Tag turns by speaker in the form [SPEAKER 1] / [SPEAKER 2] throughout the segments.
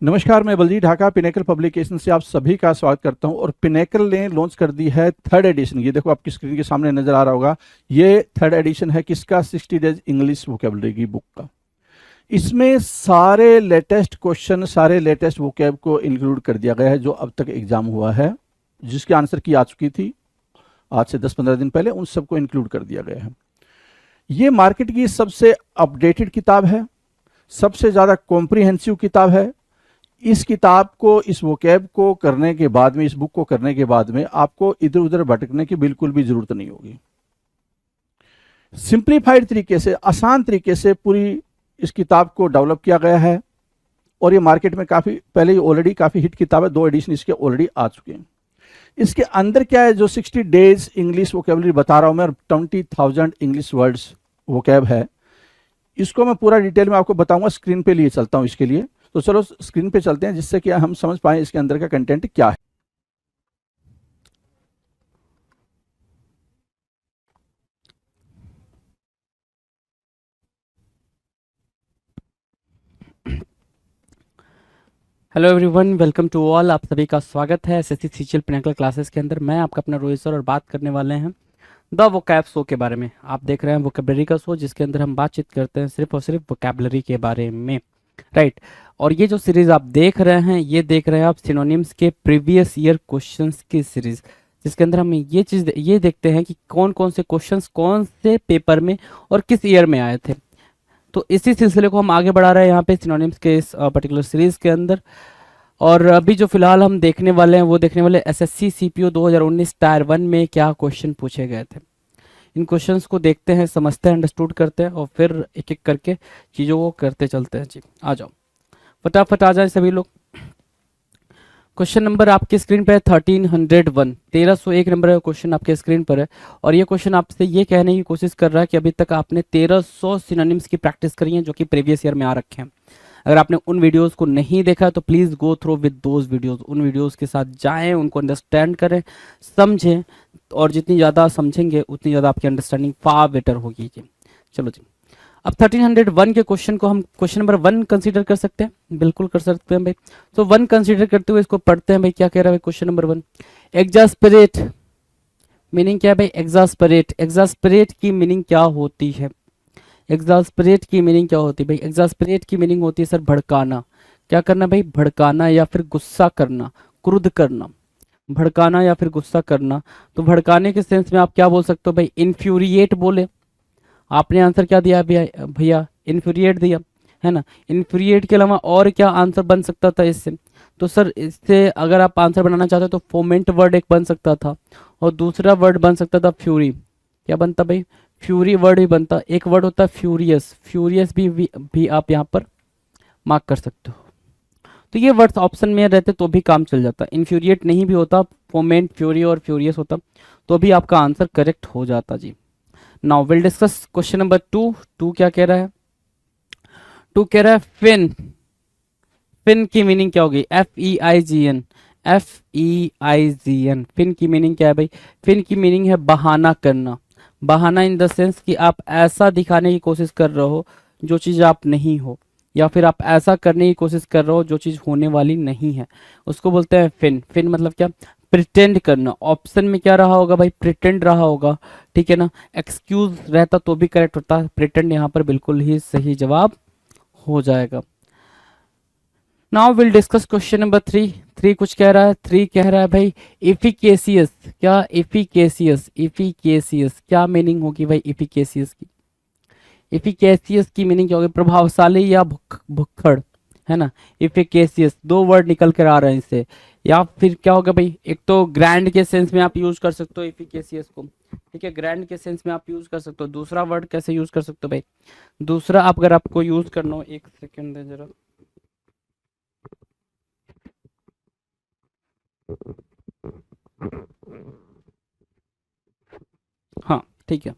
[SPEAKER 1] नमस्कार, मैं Baljeet Dhaka pinnacle publication से आप सभी का स्वागत करता हूं। और पिनेकल ने लॉन्च कर दी है थर्ड एडिशन। ये देखो आपकी स्क्रीन के सामने नजर आ रहा होगा। ये थर्ड एडिशन है किसका? 60 डेज इंग्लिश वोकेबलरी की बुक का। इसमें सारे लेटेस्ट क्वेश्चन, सारे लेटेस्ट वोकेब को इंक्लूड कर दिया गया है जो अब तक एग्जाम हुआ है, जिसकी आंसर की आ चुकी थी आज से 10-15 दिन पहले, उन सबको इंक्लूड कर दिया गया है। ये मार्केट की सबसे अपडेटेड किताब है, सबसे ज़्यादा कॉम्प्रिहेंसिव किताब है। इस किताब को, इस वोकैब को करने के बाद में, इस बुक को करने के बाद में आपको इधर उधर भटकने की बिल्कुल भी जरूरत नहीं होगी। सिंप्लीफाइड तरीके से, आसान तरीके से पूरी इस किताब को डेवलप किया गया है। और ये मार्केट में काफ़ी पहले ही ऑलरेडी काफ़ी हिट किताब है, 2 एडिशन इसके ऑलरेडी आ चुके हैं। इसके अंदर क्या है, जो 60 डेज इंग्लिश वोकेबलरी बता रहा हूं मैं, 20,000 इंग्लिश वर्ड्स वोकैब है, इसको मैं पूरा डिटेल में आपको बताऊंगा। स्क्रीन पे लिए चलता हूं इसके लिए, तो चलो स्क्रीन पे चलते हैं जिससे कि हम समझ पाए इसके अंदर का कंटेंट क्या है।
[SPEAKER 2] Hello everyone, welcome to all. आप सभी का स्वागत है एसएससी सीजीएल पिनेकल क्लासेस के अंदर। मैं आपका अपना रोहित सर और बात करने वाले हैं द वोकैब शो के बारे में। आप देख रहे हैं वोकेबलरी का शो, जिसके अंदर हम बातचीत करते हैं सिर्फ और सिर्फ वोकेबलरी के बारे में, राइट। और ये जो सीरीज आप देख रहे हैं, ये देख रहे हैं आप सिनोनिम्स के प्रीवियस ईयर क्वेश्चंस की सीरीज, जिसके अंदर हम ये देखते हैं कि कौन कौन से क्वेश्चंस कौन से पेपर में और किस ईयर में आए थे। तो इसी सिलसिले को हम आगे बढ़ा रहे हैं यहाँ पे सिनोनिम्स के इस पर्टिकुलर सीरीज के अंदर। और अभी जो फिलहाल हम देखने वाले हैं वो देखने वाले एसएससी सीपीओ 2019 टायर 1 में क्या क्वेश्चन पूछे गए थे। इन क्वेश्चंस को देखते हैं, समझते हैं, अंडरस्टूड करते हैं और फिर एक एक करके चीज़ों को करते चलते हैं। जी आ जाओ, फटाफट आ जाए सभी लोग। क्वेश्चन नंबर आपकी स्क्रीन पे है 1301, 1301 नंबर का क्वेश्चन आपके स्क्रीन पर है। और ये क्वेश्चन आपसे ये कहने की कोशिश कर रहा है कि अभी तक आपने 1300 सिनोनिम्स की प्रैक्टिस करी है जो कि प्रीवियस ईयर में आ रखे हैं। अगर आपने उन वीडियोस को नहीं देखा तो please go through with those videos. उन वीडियोस के साथ जाएं, उनको अंडरस्टैंड करें, समझें, और जितनी ज़्यादा समझेंगे उतनी ज़्यादा आपकी अंडरस्टैंडिंग फार बेटर होगी। जी चलो जी, अब 1301 के क्वेश्चन को हम क्वेश्चन नंबर 1 कंसीडर कर सकते हैं, बिल्कुल कर सकते हैं भाई। तो 1 कंसीडर करते हुए इसको पढ़ते हैं भाई। क्या कह रहा है क्वेश्चन नंबर 1? एग्जास्परेट मीनिंग क्या है भाई? एग्जास्परेट, एग्जास्परेट की मीनिंग क्या होती है? एग्जास्परेट की मीनिंग क्या होती है भाई? एग्जास्परेट की मीनिंग होती है सर भड़काना। क्या करना भाई? भड़काना या फिर गुस्सा करना, क्रुद्ध करना, भड़काना या फिर गुस्सा करना। तो भड़काने के सेंस में आप क्या बोल सकते हो भाई? इन्फ्यूरिएट बोले। आपने आंसर क्या दिया भैया? इन्फ्यूरिएट दिया है ना। इन्फ्यूरिएट के अलावा और क्या आंसर बन सकता था इससे? तो सर इससे अगर आप आंसर बनाना चाहते हो तो फोमेंट वर्ड एक बन सकता था, और दूसरा वर्ड बन सकता था फ्यूरी। क्या बनता भाई? फ्यूरी वर्ड भी बनता। एक वर्ड होता है फ्यूरियस, फ्यूरियस भी आप यहाँ पर मार्क कर सकते हो। तो ये वर्ड्स ऑप्शन में रहते तो भी काम चल जाता। इन्फ्यूरिएट नहीं भी होता, फोमेंट, फ्यूरी और फ्यूरियस होता तो भी आपका आंसर करेक्ट हो जाता। जी now will discuss question number 2। 2 क्या कह रहा है? 2 कह रहा है फिन। फिन की मीनिंग क्या होगी? FEIGN, FEIGN। फिन की मीनिंग क्या है भाई? फिन की मीनिंग है बहाना करना। बहाना इन द सेंस कि आप ऐसा दिखाने की कोशिश कर रहे हो जो चीज़ आप नहीं हो, या फिर आप ऐसा करने की कोशिश कर रहे हो जो चीज़ होने वाली नहीं है, उसको बोलते हैं फिन। फिन मतलब क्या? प्रिटेंड करना। ऑप्शन में क्या रहा होगा भाई? प्रिटेंड रहा होगा, ठीक है ना। एक्सक्यूज रहता तो भी करेक्ट होता, प्रिटेंड यहाँ पर बिल्कुल ही सही जवाब हो जाएगा। Now will discuss question number 3। 3 कुछ कह रहा है। 3 कह रहा है भाई इफिकेसियस। क्या? इफिकेसियस, इफिकेसियस क्या मीनिंग होगी भाई इफिकेसियस की? इफिकेसियस की मीनिंग क्या होगी? प्रभावशाली या भुक्खड़, है ना। इफिकेसियस 2 वर्ड निकल कर आ रहे हैं इससे। या फिर क्या होगा भाई? एक तो ग्रैंड के सेंस में आप यूज कर सकते हो इफिकेसियस को, ठीक है, ग्रैंड के सेंस में आप यूज कर सकते हो। दूसरा वर्ड कैसे यूज कर सकते हो भाई? दूसरा आप अगर आपको यूज करना हो, एक सेकेंड दे जरा। हाँ ठीक है।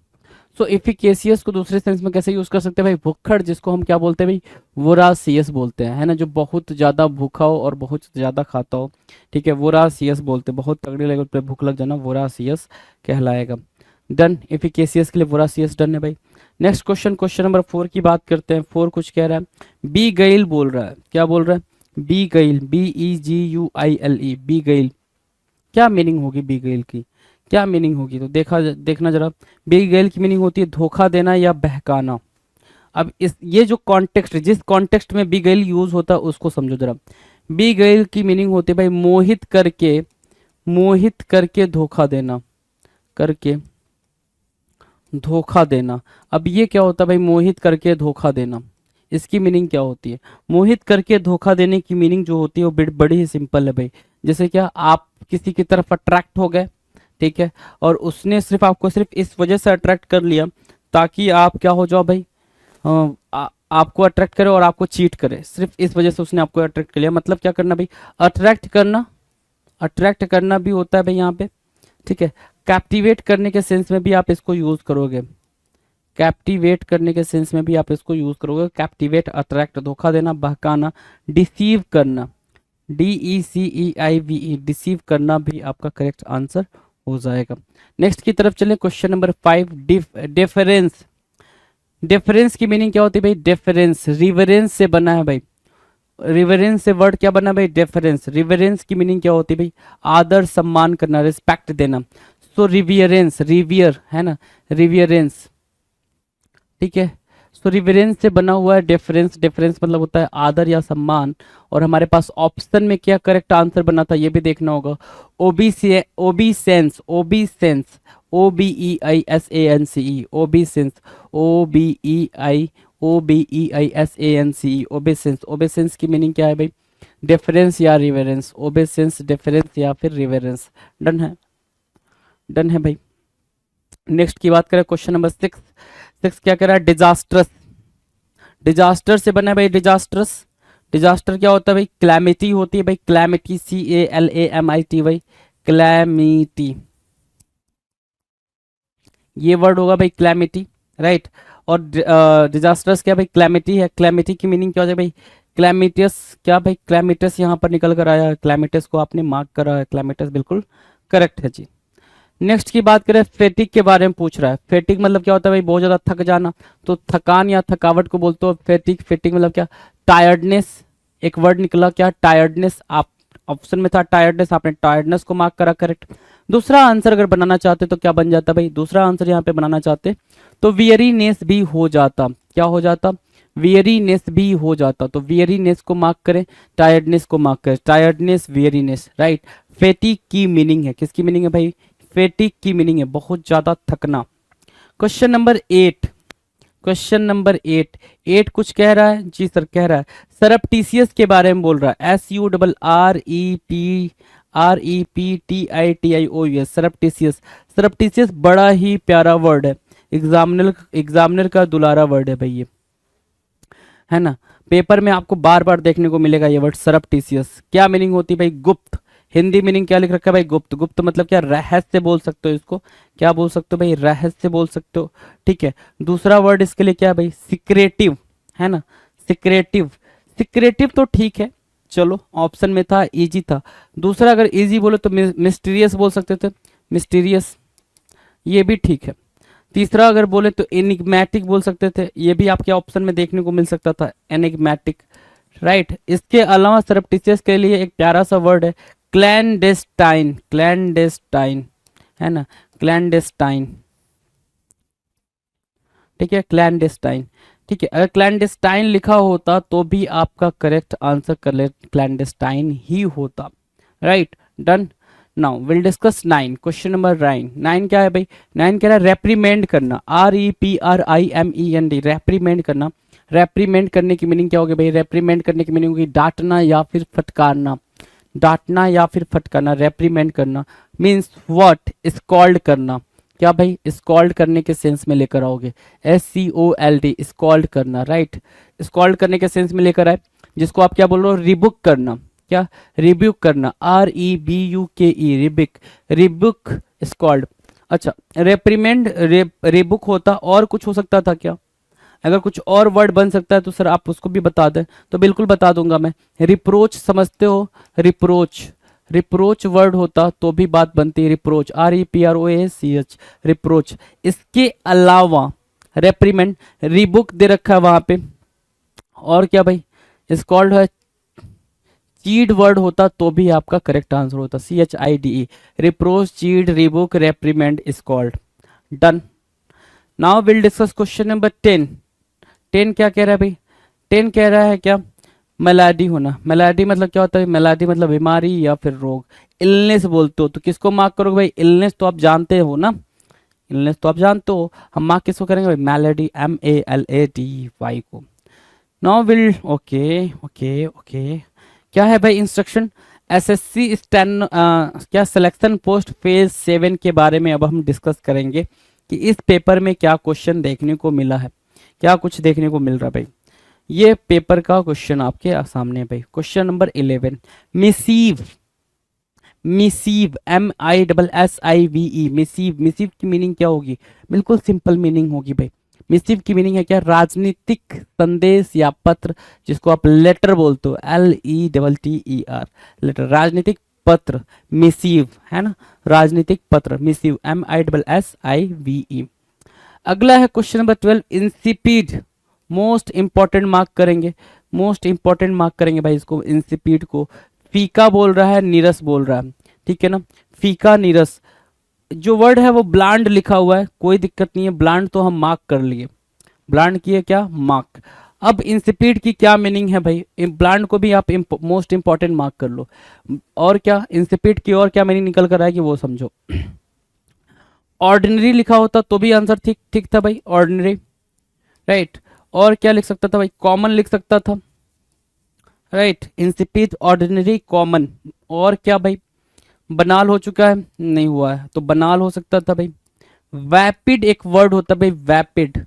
[SPEAKER 2] सो इफिकेसियस को दूसरे सेंस में कैसे यूज कर सकते हैं भाई? भुक्खड़, जिसको हम क्या बोलते हैं भाई? वोरासियस बोलते हैं, है ना, जो बहुत ज्यादा भूखा हो और बहुत ज्यादा खाता हो, ठीक है, वोरासियस बोलते हैं। बहुत तगड़े लेवल पे भूख लग जाना, वोरासियस कहलाएगा। डन, इफिकेसियस के लिए वोरासियस डन है भाई। नेक्स्ट क्वेश्चन, क्वेश्चन नंबर 4 की बात करते हैं। 4 कुछ कह रहा है, बी गेल बोल रहा है। क्या बोल रहा है? बीगेल, BEGUILE, बीगेल, क्या मीनिंग होगी बीगेल की, क्या मीनिंग होगी? तो देखना जरा, बीगेल की मीनिंग होती है धोखा देना या बहकाना। अब इस ये जो कॉन्टेक्स्ट, जिस कॉन्टेक्स्ट में बीगेल यूज होता है उसको समझो जरा। बीगेल की मीनिंग होती है भाई मोहित करके धोखा देना, करके धोखा देना। अब ये क्या होता है भाई, मोहित करके धोखा देना, इसकी मीनिंग क्या होती है? मोहित करके धोखा देने की मीनिंग जो होती है वो बड़ी ही सिंपल है भाई। जैसे क्या, आप किसी की तरफ अट्रैक्ट हो गए, ठीक है, और उसने सिर्फ आपको सिर्फ इस वजह से अट्रैक्ट कर लिया ताकि आप क्या हो जाओ भाई, आपको अट्रैक्ट करे और आपको चीट करे, सिर्फ इस वजह से उसने आपको अट्रैक्ट कर लिया। मतलब क्या करना भाई, अट्रैक्ट करना भी होता है भाई यहाँ पे, ठीक है। कैप्टिवेट करने के सेंस में भी आप इसको यूज करोगे, कैप्टिवेट करने के सेंस में भी आप इसको यूज करोगे। कैप्टिवेट, अट्रैक्ट, धोखा देना, बहकाना, डिसीव करना, DECEIVE, डिसीव करना भी आपका करेक्ट आंसर हो जाएगा। नेक्स्ट की तरफ चले, क्वेश्चन नंबर 5, डिफरेंस। डिफरेंस की मीनिंग क्या होती है भाई? डिफरेंस रिवरेंस से बना है भाई, रिवरेंस से वर्ड क्या बना भाई? डिफरेंस। रिवरेंस की मीनिंग क्या होती है भाई? आदर सम्मान करना, रिस्पेक्ट देना। सो रिवियरेंस, रिवियर है ना, रिवियरेंस, ठीक है। सो रिवरेंस से बना हुआ है डिफरेंस, डिफरेंस मतलब होता है आदर या सम्मान। और हमारे पास ऑप्शन में क्या करेक्ट आंसर बना था ये भी देखना होगा। ओबीसेंस, OBEISANCE, ओबीसेंस, OBEISANCE, ओबेसेंस। ओबेसेंस की मीनिंग क्या है भाई? डिफरेंस या रिवरेंस, ओबेसेंस, डिफरेंस या फिर रिवरेंस। डन है, डन है भाई। नेक्स्ट की बात करें, क्वेश्चन नंबर 6। क्या कह रहा है? डिजास्ट्रस। डिजास्टर से बना है भाई, डिजास्ट्रस। डिजास्टर क्या होता है भाई? क्लैमिटी होती है भाई, क्लैमिटी, CALAMIT भाई, क्लैमिटी, ये वर्ड होगा भाई क्लैमिटी, राइट। और डिजास्टर्स क्या भाई? क्लैमिटी है। क्लैमिटी की मीनिंग क्या हो जाए भाई? क्लैमिटियस, क्या भाई? क्लैमिटस यहाँ पर निकल कर आया है, क्लैमिटस को आपने मार्क करा है, क्लैमिटस बिल्कुल करेक्ट है जी। नेक्स्ट की बात करें, फेटिक के बारे में पूछ रहा है। फेटिक मतलब क्या होता है भाई? बहुत ज्यादा थक जाना, तो थकान या थकावट को बोलते हो फेटिक। फेटिक मतलब क्या? टायर्डनेस, एक वर्ड निकला क्या? टायर्डनेस। आप ऑप्शन में था टायर्डनेस, आपने टायर्डनेस को मार्क करा करेक्ट। दूसरा आंसर अगर बनाना चाहते तो क्या बन जाता भाई? दूसरा आंसर यहाँ पे बनाना चाहते तो वियरीनेस भी हो जाता। क्या हो जाता? वियरीनेस भी हो जाता। तो वियरीनेस को मार्क करें, टायर्डनेस को मार्क करें, टायर्डनेस, वियरीनेस, राइट। फेटिक की मीनिंग है, किसकी मीनिंग है भाई? फेटिक की मीनिंग है बहुत ज्यादा थकना। Question number 8, question number 8। 8 कुछ कह रहा है जी सर, कह रहा है सरप्टिशियस के बारे में बोल रहा है। SURREPTITIOUS, सरप्टिशियस। सरप्टिशियस बड़ा ही प्यारा वर्ड है, एग्जामिनर का दुलारा वर्ड है भाई ये, है ना। पेपर में आपको बार बार देखने को मिलेगा ये वर्ड सरप्टिशियस। क्या मीनिंग होती है भाई? गुप्त। हिंदी मीनिंग क्या लिख रखा है भाई? गुप्त। गुप्त मतलब क्या? रहस्य बोल सकते हो इसको, क्या बोल सकते हो भाई? रहस्य बोल सकते हो, ठीक है। दूसरा वर्ड इसके लिए क्या है भाई? सिक्रेटिव, है ना, सिक्रेटिव। सिक्रेटिव तो ठीक है, चलो ऑप्शन में था, इजी था। दूसरा अगर इजी बोले तो मिस्टीरियस बोल सकते थे, मिस्टीरियस, ये भी ठीक है। तीसरा अगर बोले तो एनिग्मेटिक बोल सकते थे, ये भी आपके ऑप्शन में देखने को मिल सकता था, एनिग्मेटिक, राइट। इसके अलावा सरप्टिशियस के लिए एक प्यारा सा वर्ड है, क्लैंडेस्टाइन। क्लैंडेस्टाइन, है ना, क्लैंडेस्टाइन, ठीक है, क्लैंडेस्टाइन, ठीक है। अगर क्लैंडेस्टाइन लिखा होता तो भी आपका करेक्ट आंसर क्लैंडेस्टाइन ही होता, right. Done. Now will discuss 9, question number 9। 9 क्या है भाई? 9 कह रहा है रेप्रीमेंड करना, REPRIMEND, रेप्रीमेंड करना। रेप्रीमेंड करने की मीनिंग क्या होगी भाई? रेप्रीमेंड करने की मीनिंग होगी डांटना या फिर फटकारना, डांटना या फिर फटकारना। रेप्रीमेंड करना मीन्स व्हाट? स्कॉल्ड करना। क्या भाई? स्कॉल्ड करने के सेंस में लेकर आओगे, SCOLD, स्कॉल्ड करना, राइट। स्कॉल्ड करने के सेंस में लेकर आए, जिसको आप क्या बोल रहे हो? रिबुक करना। क्या? रिब्यूक करना, REBUKE, रिबिक, रिबुक, स्कॉल्ड। अच्छा, रेप्रीमेंड रिबुक होता, और कुछ हो सकता था क्या? अगर कुछ और वर्ड बन सकता है तो सर आप उसको भी बता दें, तो बिल्कुल बता दूंगा मैं। रिप्रोच समझते हो? रिप्रोच, रिप्रोच वर्ड होता तो भी बात बनती है, रिप्रोच, REPROACH, रिप्रोच। इसके अलावा रेप्रीमेंड, रिबुक दे रखा है वहां पे, और क्या भाई? स्कॉल्ड है, चीड वर्ड होता तो भी आपका करेक्ट आंसर होता, CHIDE, रिप्रोच, चीड, Reebok, रेप्रीमेंड is called. Done. Now will discuss question number 10। 10 क्या कह रहा है भाई? 10 कह रहा है क्या? मेलाडी होना। मेलाडी मतलब क्या होता है? मेलाडी मतलब बीमारी या फिर रोग, इलनेस बोलते हो। तो किसको मार्क करोगे भाई? इलनेस तो आप जानते हो ना, इलनेस तो आप जानते हो। हम मार्क किसको करेंगे भाई? मेलेडी, MALADY को। Now will, okay okay okay, क्या है भाई इंस्ट्रक्शन? SSC स्टैन क्या सिलेक्शन पोस्ट फेज 7 के बारे में अब हम डिस्कस करेंगे कि इस पेपर में क्या क्वेश्चन देखने को मिला है, क्या कुछ देखने को मिल रहा है भाई। ये पेपर का क्वेश्चन आपके सामने है भाई। Question number 11, मिसीव। मिसीव, MISSIVE, मिसीव। मिसीव की मीनिंग क्या होगी? बिल्कुल सिंपल मीनिंग होगी भाई। मिसीव की मीनिंग है क्या? राजनीतिक संदेश या पत्र, जिसको आप लेटर बोलते हो, LETTER, लेटर, राजनीतिक पत्र, मिसीव है ना, राजनीतिक पत्र, मिसीव, MISSIVE। अगला है question number 12, insipid. Most important mark करेंगे, मोस्ट इंपॉर्टेंट मार्क करेंगे भाई इसको, इंसिपिड को। फीका बोल रहा है, नीरस बोल रहा है, ठीक है ना, फीका, नीरस। जो वर्ड है वो ब्लांड लिखा हुआ है, कोई दिक्कत नहीं है, ब्लांड तो हम मार्क कर लिए, ब्लांड किए क्या? मार्क। अब इंसिपिड की क्या मीनिंग है भाई? ब्लांड को भी आप मोस्ट इंपॉर्टेंट मार्क कर लो। और क्या इंसिपिड की और क्या मीनिंग निकल कर आएगी वो समझो। ऑर्डिनरी लिखा होता तो भी आंसर ठीक ठीक था भाई, ऑर्डिनरी, राइट। और क्या लिख सकता था भाई? कॉमन लिख सकता था, राइट। Insipid, ordinary, common. और क्या भाई? बनाल हो चुका है, नहीं हुआ है, तो बनाल हो सकता था भाई। वैपिड एक वर्ड होता है भाई, वैपिड,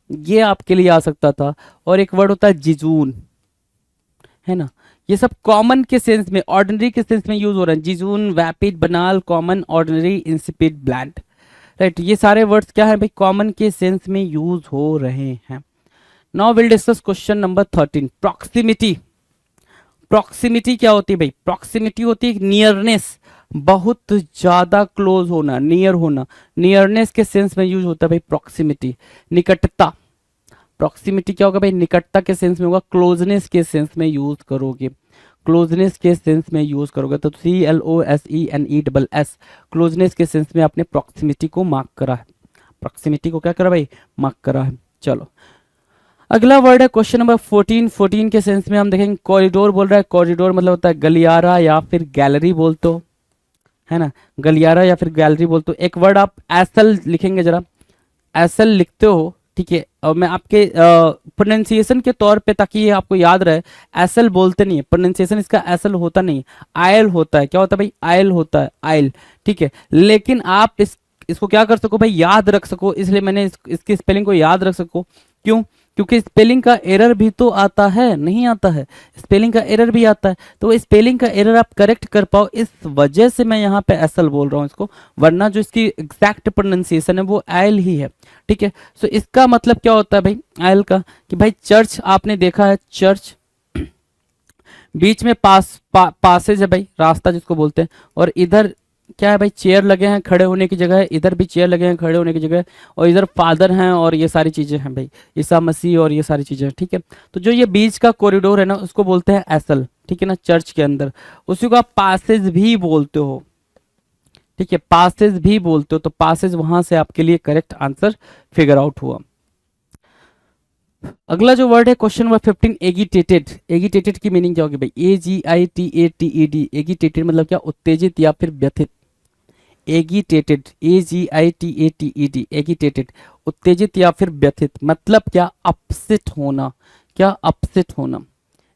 [SPEAKER 2] ये आपके लिए आ सकता था। और एक वर्ड होता है जिजून, है ना। ये सब कॉमन के सेंस में, ऑर्डिनरी के सेंस में यूज हो रहे हैं। Jejune, vapid, banal, common, ordinary, insipid, bland, right. ये सारे वर्ड्स क्या है भाई? कॉमन के सेंस में यूज हो रहे हैं। Now will discuss question number 13, proximity. Proximity क्या होती है भाई? प्रॉक्सिमिटी होती है नियरनेस, बहुत ज्यादा क्लोज होना, नियर होना, नियरनेस के सेंस में यूज होता है भाई प्रॉक्सिमिटी। निकटता, प्रॉक्सिमिटी क्या होगा भाई? निकटता के सेंस में होगा, क्लोजनेस के सेंस में यूज करोगे, क्लोजनेस के सेंस में यूज करोगे तो CLOSENESS, क्लोजनेस के सेंस में आपने प्रॉक्सिमिटी को मार्क करा है, प्रॉक्सिमिटी को क्या करा भाई? मार्क करा है। चलो अगला वर्ड है क्वेश्चन नंबर 14। 14 के सेंस में हम देखेंगे, कॉरिडोर बोल रहा है। कॉरिडोर मतलब होता है गलियारा या फिर गैलरी बोलते हो, है ना, गलियारा या फिर गैलरी बोलते हो। एक वर्ड आप एसल लिखेंगे, जरा एसल लिखते हो, ठीक है। और मैं आपके प्रोनाउंसिएशन के तौर पे, ताकि ये आपको याद रहे, एसल बोलते नहीं है, प्रोनाउंसिएशन इसका एसल होता नहीं, आयल होता है। क्या होता है भाई? आयल होता है, आयल, ठीक है। लेकिन आप इसको क्या कर सको भाई? याद रख सको, इसलिए मैंने इसकी स्पेलिंग को याद रख सको। क्यों? क्योंकि स्पेलिंग का एरर भी तो आता है, नहीं आता है, स्पेलिंग का एरर भी आता है, तो स्पेलिंग का एरर आप करेक्ट कर पाओ, इस वजह से मैं यहाँ पे एसल बोल रहा हूँ इसको, वरना जो इसकी एग्जैक्ट प्रोनाउंसिएशन है वो आयल ही है, ठीक है। सो इसका मतलब क्या होता है भाई आयल का? कि भाई चर्च आपने देखा है, चर्च, बीच में पासेज है भाई, रास्ता जिसको बोलते हैं, और इधर क्या है भाई? चेयर लगे हैं खड़े होने की जगह है, इधर भी चेयर लगे हैं खड़े होने की जगह है, और इधर फादर हैं, और ये सारी चीजें हैं भाई, ईसा मसीह और ये सारी चीजें, ठीक है। तो जो ये बीच का कॉरिडोर है ना, उसको बोलते हैं एसल, ठीक है ना, चर्च के अंदर। उसी को आप पासेज भी बोलते हो, ठीक है, पासेज भी बोलते हो। तो पासेज वहां से आपके लिए करेक्ट आंसर फिगर आउट हुआ। अगला जो वर्ड है क्वेश्चन नंबर 15, एगिटेटेड। एगिटेटेड की मीनिंग क्या होगी भाई? AGITATED, एगिटेटेड मतलब क्या? उत्तेजित या फिर व्यथित। एगिटेटेड, AGITATED, एगिटेटेड, उत्तेजित या फिर व्यथित, मतलब क्या? अपसेट होना, क्या? अपसेट होना।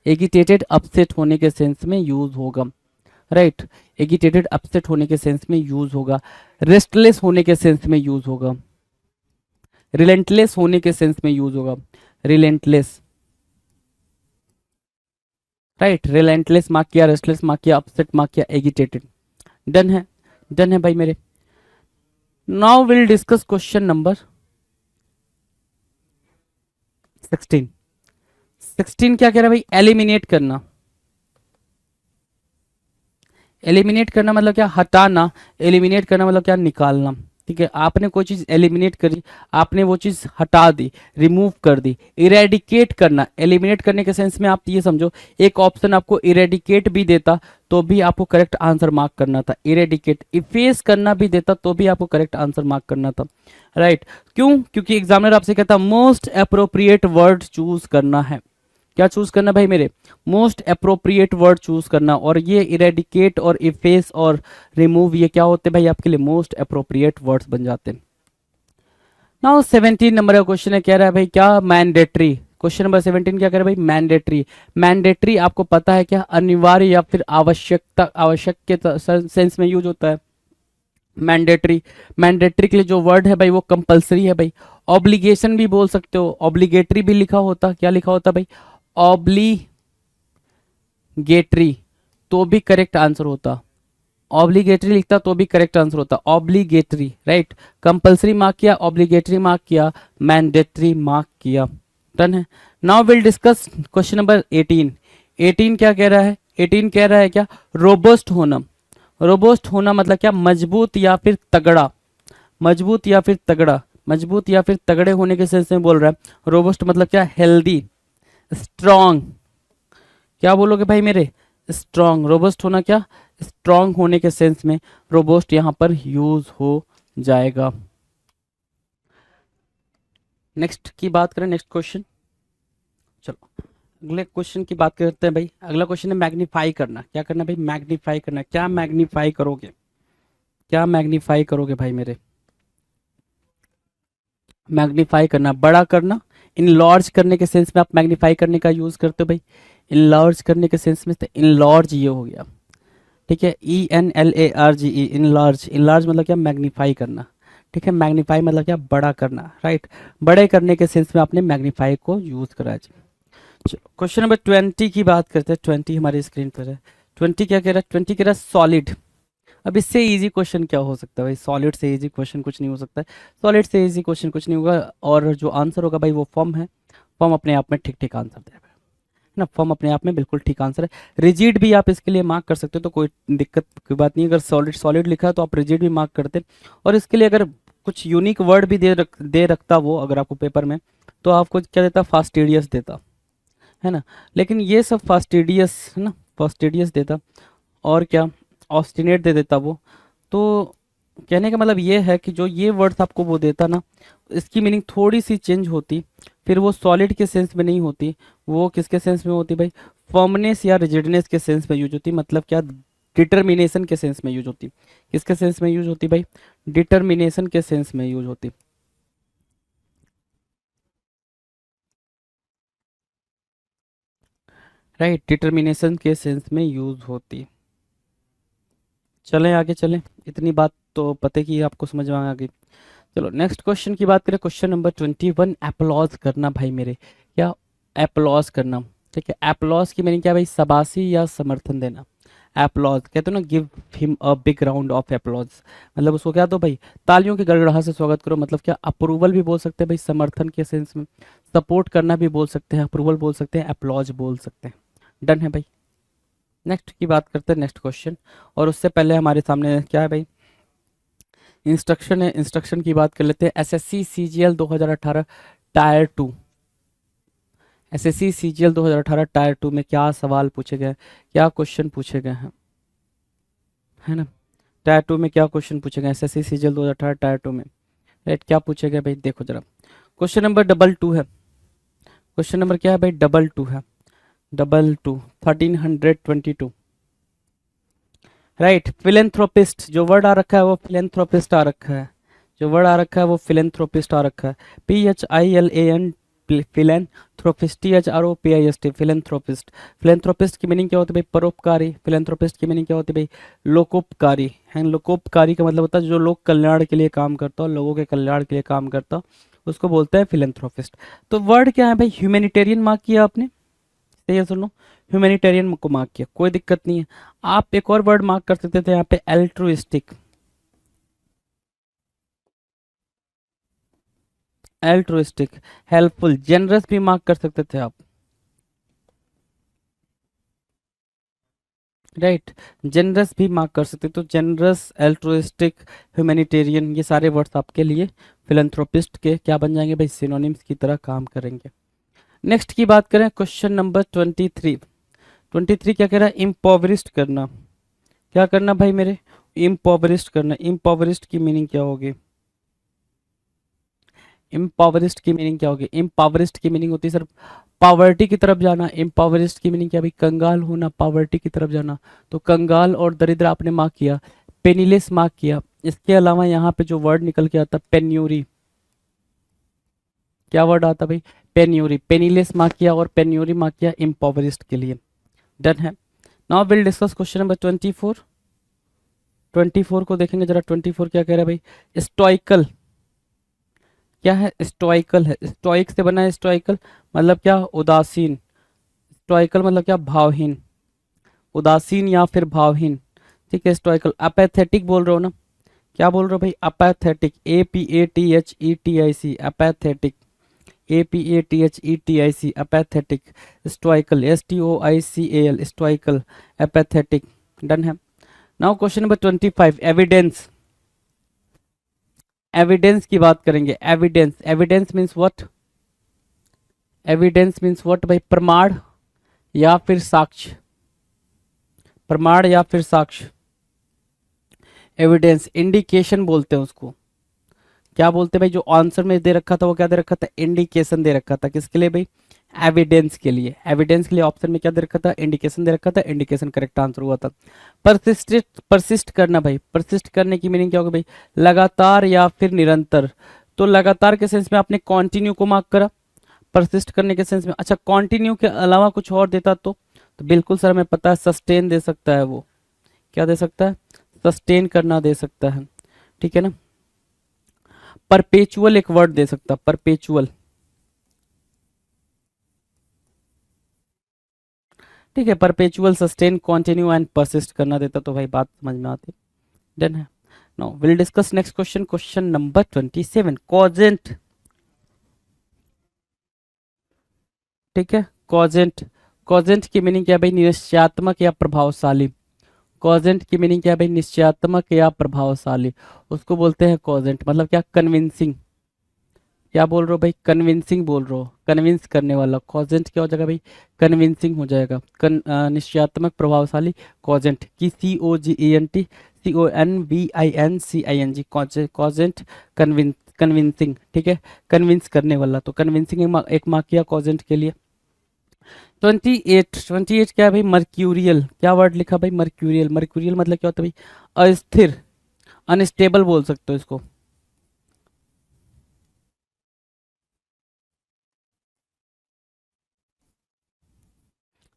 [SPEAKER 2] एगिटेटेड अपसेट होने के सेंस में यूज होगा, राइट। एगिटेटेड अपसेट होने के सेंस में यूज होगा। रेस्टलेस होने के सेंस में यूज होगा। रिलेंटलेस होने के सेंस में यूज होगा, रिलेंटलेस, राइट। रिलेंटलेस मार्क किया, रेस्टलेस मार्क किया, अपसेट मार्क किया, एगिटेटेड। डन है, डन है भाई मेरे। Now will discuss question number 16। 16 क्या कह रहा है भाई? एलिमिनेट करना। एलिमिनेट करना मतलब क्या? हटाना। एलिमिनेट करना मतलब क्या? निकालना। ठीक है, आपने कोई चीज एलिमिनेट करी, आपने वो चीज हटा दी, रिमूव कर दी। इरेडिकेट करना, एलिमिनेट करने के सेंस में आप ये समझो, एक ऑप्शन आपको इरेडिकेट भी देता तो भी आपको करेक्ट आंसर मार्क करना था। इरेडिकेट, इफेस करना भी देता तो भी आपको करेक्ट आंसर मार्क करना था। राइट, क्यों? क्योंकि एग्जामिनर आपसे कहता मोस्ट अप्रोप्रिएट वर्ड चूज करना है। क्या चूज करना भाई मेरे? मोस्ट अप्रोप्रिएट वर्ड चूज करना। और ये इरेडिकेट और इफेस और रिमूव, ये क्या होते हैं भाई आपके लिए? मोस्ट अप्रोप्रिएट वर्ड्स बन जाते हैं। नाउ 17 नंबर का क्वेश्चन है, कह रहा है भाई क्या मैंडेटरी। क्वेश्चन नंबर 17 क्या कह रहा है भाई? मैंडेटरी। मैंडेटरी आपको पता है क्या? अनिवार्य या फिर आवश्यकता, आवश्यक के सेंस में यूज होता है मैंडेटरी। मैंडेटरी के लिए जो वर्ड है भाई वो कंपलसरी है भाई। ऑब्लिगेशन भी बोल सकते हो, ऑब्लिगेटरी भी लिखा होता, क्या लिखा होता भाई? ऑब्लिगेटरी, तो भी करेक्ट आंसर होता। ऑब्लिगेटरी लिखता तो भी करेक्ट आंसर होता, ऑब्लिगेटरी। राइट, कंपलसरी मार्क किया, ऑब्लिगेटरी मार्क किया, मैंडेटरी मार्क किया। डन है। Now will discuss question number 18। 18 क्या कह रहा है? 18 कह रहा है क्या? रोबस्ट होना। रोबस्ट होना मतलब क्या? मजबूत या फिर तगड़ा। मजबूत या फिर तगड़ा, मजबूत या फिर तगड़े होने के सेंस में बोल रहा है। रोबस्ट मतलब क्या? Healthy, strong. क्या बोलोगे भाई मेरे? स्ट्रॉन्ग। रोबस्ट होना क्या? स्ट्रॉन्ग होने के सेंस में रोबस्ट यहां पर यूज हो जाएगा। नेक्स्ट की बात करें, नेक्स्ट क्वेश्चन। चलो अगले क्वेश्चन की बात करते हैं भाई। अगला क्वेश्चन है मैग्नीफाई करना। क्या करना भाई? मैग्नीफाई करना। क्या मैग्नीफाई करोगे? क्या मैग्नीफाई करोगे भाई मेरे? मैग्नीफाई करना, बड़ा करना। इनलॉर्ज करने के सेंस में आप मैग्नीफाई करने का यूज करते हो भाई। इनलॉर्ज करने के सेंस में, तो इनलॉर्ज ये हो गया। ठीक है, ENLARGE, इनलार्ज। इनलार्ज मतलब क्या? मैग्नीफाई करना। ठीक है, मैग्नीफाई मतलब क्या? बड़ा करना। राइट, बड़े करने के सेंस में आपने मैग्नीफाई को यूज करा है। क्वेश्चन नंबर 20 की बात करते हैं। 20 हमारी स्क्रीन पर है। 20 क्या कह रहा है? 20 कह रहा है सॉलिड। अब इससे इजी क्वेश्चन क्या हो सकता है भाई? सॉलिड से इजी क्वेश्चन कुछ नहीं हो सकता है। सॉलिड से इजी क्वेश्चन कुछ नहीं होगा, और जो आंसर होगा भाई वो फॉर्म है। फॉर्म अपने आप में ठीक ठीक आंसर देगा ना, फॉर्म अपने आप में बिल्कुल ठीक आंसर है। रिजिड भी आप इसके लिए मार्क कर सकते हो, तो कोई दिक्कत की बात नहीं। अगर सॉलिड सॉलिड लिखा है तो आप रिजिड भी मार्क करते। और इसके लिए अगर कुछ यूनिक वर्ड भी दे रखता वो, अगर आपको पेपर में, तो आपको क्या देता? फास्टिडियस देता, है ना। लेकिन ये सब फास्टिडियस है ना, फास्टिडियस देता। और क्या? ऑस्टिनेट दे देता वो। तो कहने का मतलब ये है कि जो ये वर्ड्स आपको वो देता ना, इसकी मीनिंग थोड़ी सी चेंज होती। फिर वो सॉलिड के सेंस में नहीं होती, वो किसके सेंस में होती भाई? फर्मनेस या रिजिडनेस के सेंस में यूज होती। मतलब क्या? डिटर्मिनेशन के सेंस में यूज होती। किसके सेंस में यूज होती भाई? डिटर्मिनेशन के सेंस में यूज होती। राइट, डिटर्मिनेशन के सेंस में यूज होती। चलें आगे चलें, इतनी बात तो पते की आपको समझ में आ गई। चलो नेक्स्ट क्वेश्चन की बात करें। क्वेश्चन नंबर 21, एप्लॉज करना भाई मेरे। क्या? एप्लॉज करना। ठीक है, एप्लॉज की मीनिंग क्या भाई? शाबाशी या समर्थन देना। एप्लॉज कहते हो ना, give him a big round of applause. मतलब उसको क्या दो भाई? तालियों की गड़गड़ाहट से स्वागत करो। मतलब क्या? अप्रूवल भी बोल सकते हैं भाई समर्थन के सेंस में, सपोर्ट करना भी बोल सकते हैं, अप्रूवल बोल सकते हैं, एप्लॉज बोल सकते हैं। डन है भाई। नेक्स्ट की बात करते हैं, नेक्स्ट क्वेश्चन। और उससे पहले हमारे सामने क्या है भाई? इंस्ट्रक्शन है। इंस्ट्रक्शन की बात कर लेते हैं। SSC CGL 2018 tyre 2। SSC CGL 2018 tyre 2 में क्या सवाल पूछे गए, क्या क्वेश्चन पूछे गए हैं, है ना। टायर 2 में क्या क्वेश्चन पूछे गए? SSC CGL 2018 टायर 2 में। राइट, क्या पूछे गए भाई? देखो जरा। क्वेश्चन नंबर 22 है। क्वेश्चन नंबर क्या है भाई? 22 है। 22, 1322। राइट, फिलेंथ्रोपिस्ट जो वर्ड आ रखा है वो फिलेंथ्रोपिस्ट आ रखा है। जो वर्ड आ रखा है वो फिलेंथ्रोपिस्ट आ रखा है। PHILAN, philanthropist, THROPIST, philanthropist. Philanthropist की मीनिंग क्या होती है भाई? परोपकारी। फिलेंथ्रोपिस्ट की मीनिंग क्या होती है भाई? लोकोपकारी है। लोकोपकारी का मतलब होता है जो लोग कल्याण के लिए काम करता हो, लोगों के कल्याण के लिए काम करता हो, उसको बोलते हैं फिलेंथ्रोपिस्ट। तो वर्ड क्या है भाई? ह्यूमैनिटेरियन मार्क किया आपने, सही है, सुनो। ह्यूमैनिटेरियन को मार्क किया, कोई दिक्कत नहीं है। आप एक और वर्ड मार्क कर सकते थे यहाँ पे, एल्ट्रुइस्टिक। एल्ट्रुइस्टिक, हेल्पफुल, जेनरस भी मार्क कर सकते थे आप। राइट। जेनरस भी मार्क कर सकते, तो जेनरस, एल्ट्रुइस्टिक, ह्यूमैनिटेरियन, ये सारे वर्ड्स आपके लिए फिलैंथ्रोपिस्ट के क्या बन जाएंगे भाई, सिनोनिम्स की तरह काम करेंगे। नेक्स्ट की बात करें, क्वेश्चन नंबर 23। 23 क्या कह रहा है, इम्पोवरिस्ट करना। क्या करना भाई मेरे, इम्पोवरिस्ट करना। इम्पोवरिस्ट की मीनिंग क्या होगी, इम्पावरिस्ट की मीनिंग क्या होगी, इम्पावरिस्ट की मीनिंग होती है सर पावर्टी की तरफ जाना। इम्पावरिस्ट की मीनिंग क्या भाई, कंगाल होना, पावर्टी की तरफ जाना। तो कंगाल और दरिद्र आपने मार्क किया, पेनीलेस मार्क किया। इसके अलावा यहाँ पे जो वर्ड निकल के आता पेन्यूरी, क्या वर्ड आता भाई, पेन्यूरी। पेनीलेस मार्क किया और पेन्यूरी मार्क किया इम्पावरिस्ट के लिए। डन है। Now will discuss question number 24। 24 को देखेंगे जरा, 24 क्या कह रहा है भाई, स्टोइकल। क्या है, स्टोइकल है, स्टोइक से बना है, स्टोइकल मतलब क्या, उदासीन। स्टोइकल मतलब क्या, भावहीन, उदासीन या फिर भावहीन। ठीक है, स्टोइकल। अपैथेटिक बोल रहे हो ना, क्या बोल रहे हो भाई, apathetic, APATHETIC, apathetic, APATHETIC, apathetic. स्टोइकल, STOICAL, स्टोइकल, apathetic. Done है। Now question number 25, evidence. Evidence की बात करेंगे, evidence. Evidence means what, evidence means what भाई, प्रमाण या फिर साक्ष्य, प्रमाण या फिर साक्ष्य। एविडेंस, इंडिकेशन बोलते हैं उसको। क्या बोलते हैं भाई, जो आंसर में दे रखा था वो क्या दे रखा था, इंडिकेशन दे रखा था। किसके लिए भाई, एविडेंस के लिए। एविडेंस के लिए ऑप्शन में क्या दे रखा था, इंडिकेशन दे रखा था, इंडिकेशन करेक्ट आंसर हुआ था। परसिस्ट करना भाई, परसिस्ट करने की मीनिंग क्या होगी भाई, लगातार या फिर निरंतर। तो लगातार के सेंस में आपने कंटिन्यू को मार्क करा, परसिस्ट करने के सेंस में, अच्छा कंटिन्यू के अलावा कुछ और देता तो बिल्कुल सर हमें पता है, सस्टेन दे सकता है वो। क्या दे सकता है, सस्टेन करना दे सकता है। ठीक है ना। परपेचुअल एक वर्ड दे सकता, परपेचुअल। ठीक है, perpetual, sustain, continue and persist करना देता तो भाई बात समझ में आती। डन है। Now will discuss next question, question number 27, कॉजेंट। ठीक है, कॉजेंट। कॉजेंट की मीनिंग क्या है भाई, निश्चयात्मक या प्रभावशाली। कॉजेंट की मीनिंग क्या है भाई, निश्चयात्मक या प्रभावशाली, उसको बोलते हैं कॉजेंट। मतलब क्या, कन्विंसिंग। क्या बोल रहे हो भाई, कन्विंसिंग बोल रहे हो, कन्विंस करने वाला। कॉजेंट क्या हो जाएगा भाई, कन्विंसिंग हो जाएगा। निश्चयात्मक, प्रभावशाली, कॉजेंट की, COGENT, CONVINCING, कॉजेंट, कन्विंसिंग। ठीक है, कन्विंस करने वाला, तो कन्विंसिंग एक मार्क किया कॉजेंट के लिए। 28 क्या है भाई, मर्क्यूरियल। क्या वर्ड लिखा भाई, मर्क्यूरियल। मर्क्यूरियल मतलब क्या होता है भाई, अस्थिर, अनस्टेबल बोल सकते हो इसको।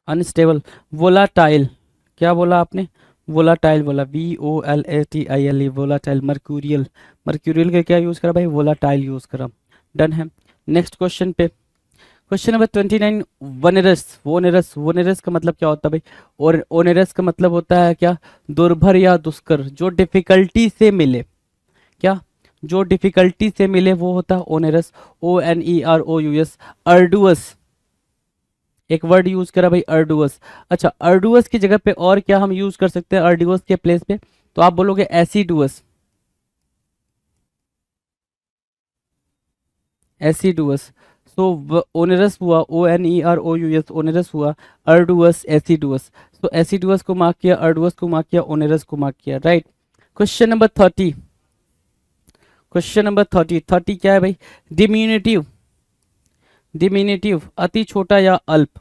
[SPEAKER 2] Unstable, volatile. क्या बोला आपने, वोलाटाइल बोला, VOLATILE, वोलाटाइल। मर्क्यूरियल, मर्क्यूरियल का क्या यूज करा भाई, वोलाटाइल यूज करा। डन है। नेक्स्ट क्वेश्चन पे, क्वेश्चन नंबर 29, वनरस। वोनरस, वोनरस का मतलब क्या होता है भाई, और ओनरस का मतलब होता है क्या, दुर्भर या दुष्कर, जो डिफिकल्टी से मिले। क्या, जो डिफिकल्टी से मिले वो होता है ओनरस, ONEROUS। अर्डुअस, एक वर्ड यूज करा भाई, अर्डुअस। अच्छा, अर्डुअस की जगह पे और क्या हम यूज कर सकते हैं, अर्डुअस के प्लेस पे, तो आप बोलोगे एसिडुअस। एसिडुअस। सो ओनरस हुआ, ONEROUS, ओनरस हुआ, अर्डुअस, एसिडुअस। तो एसिडुअस को मार्क किया, अर्डुअस को मार्क किया, ओनरस को मार्क किया। Right. Question number 30। Question number 30। 30 क्या है भाई, डिमिनिटिव। डिमिनिटिव, अति छोटा या अल्प।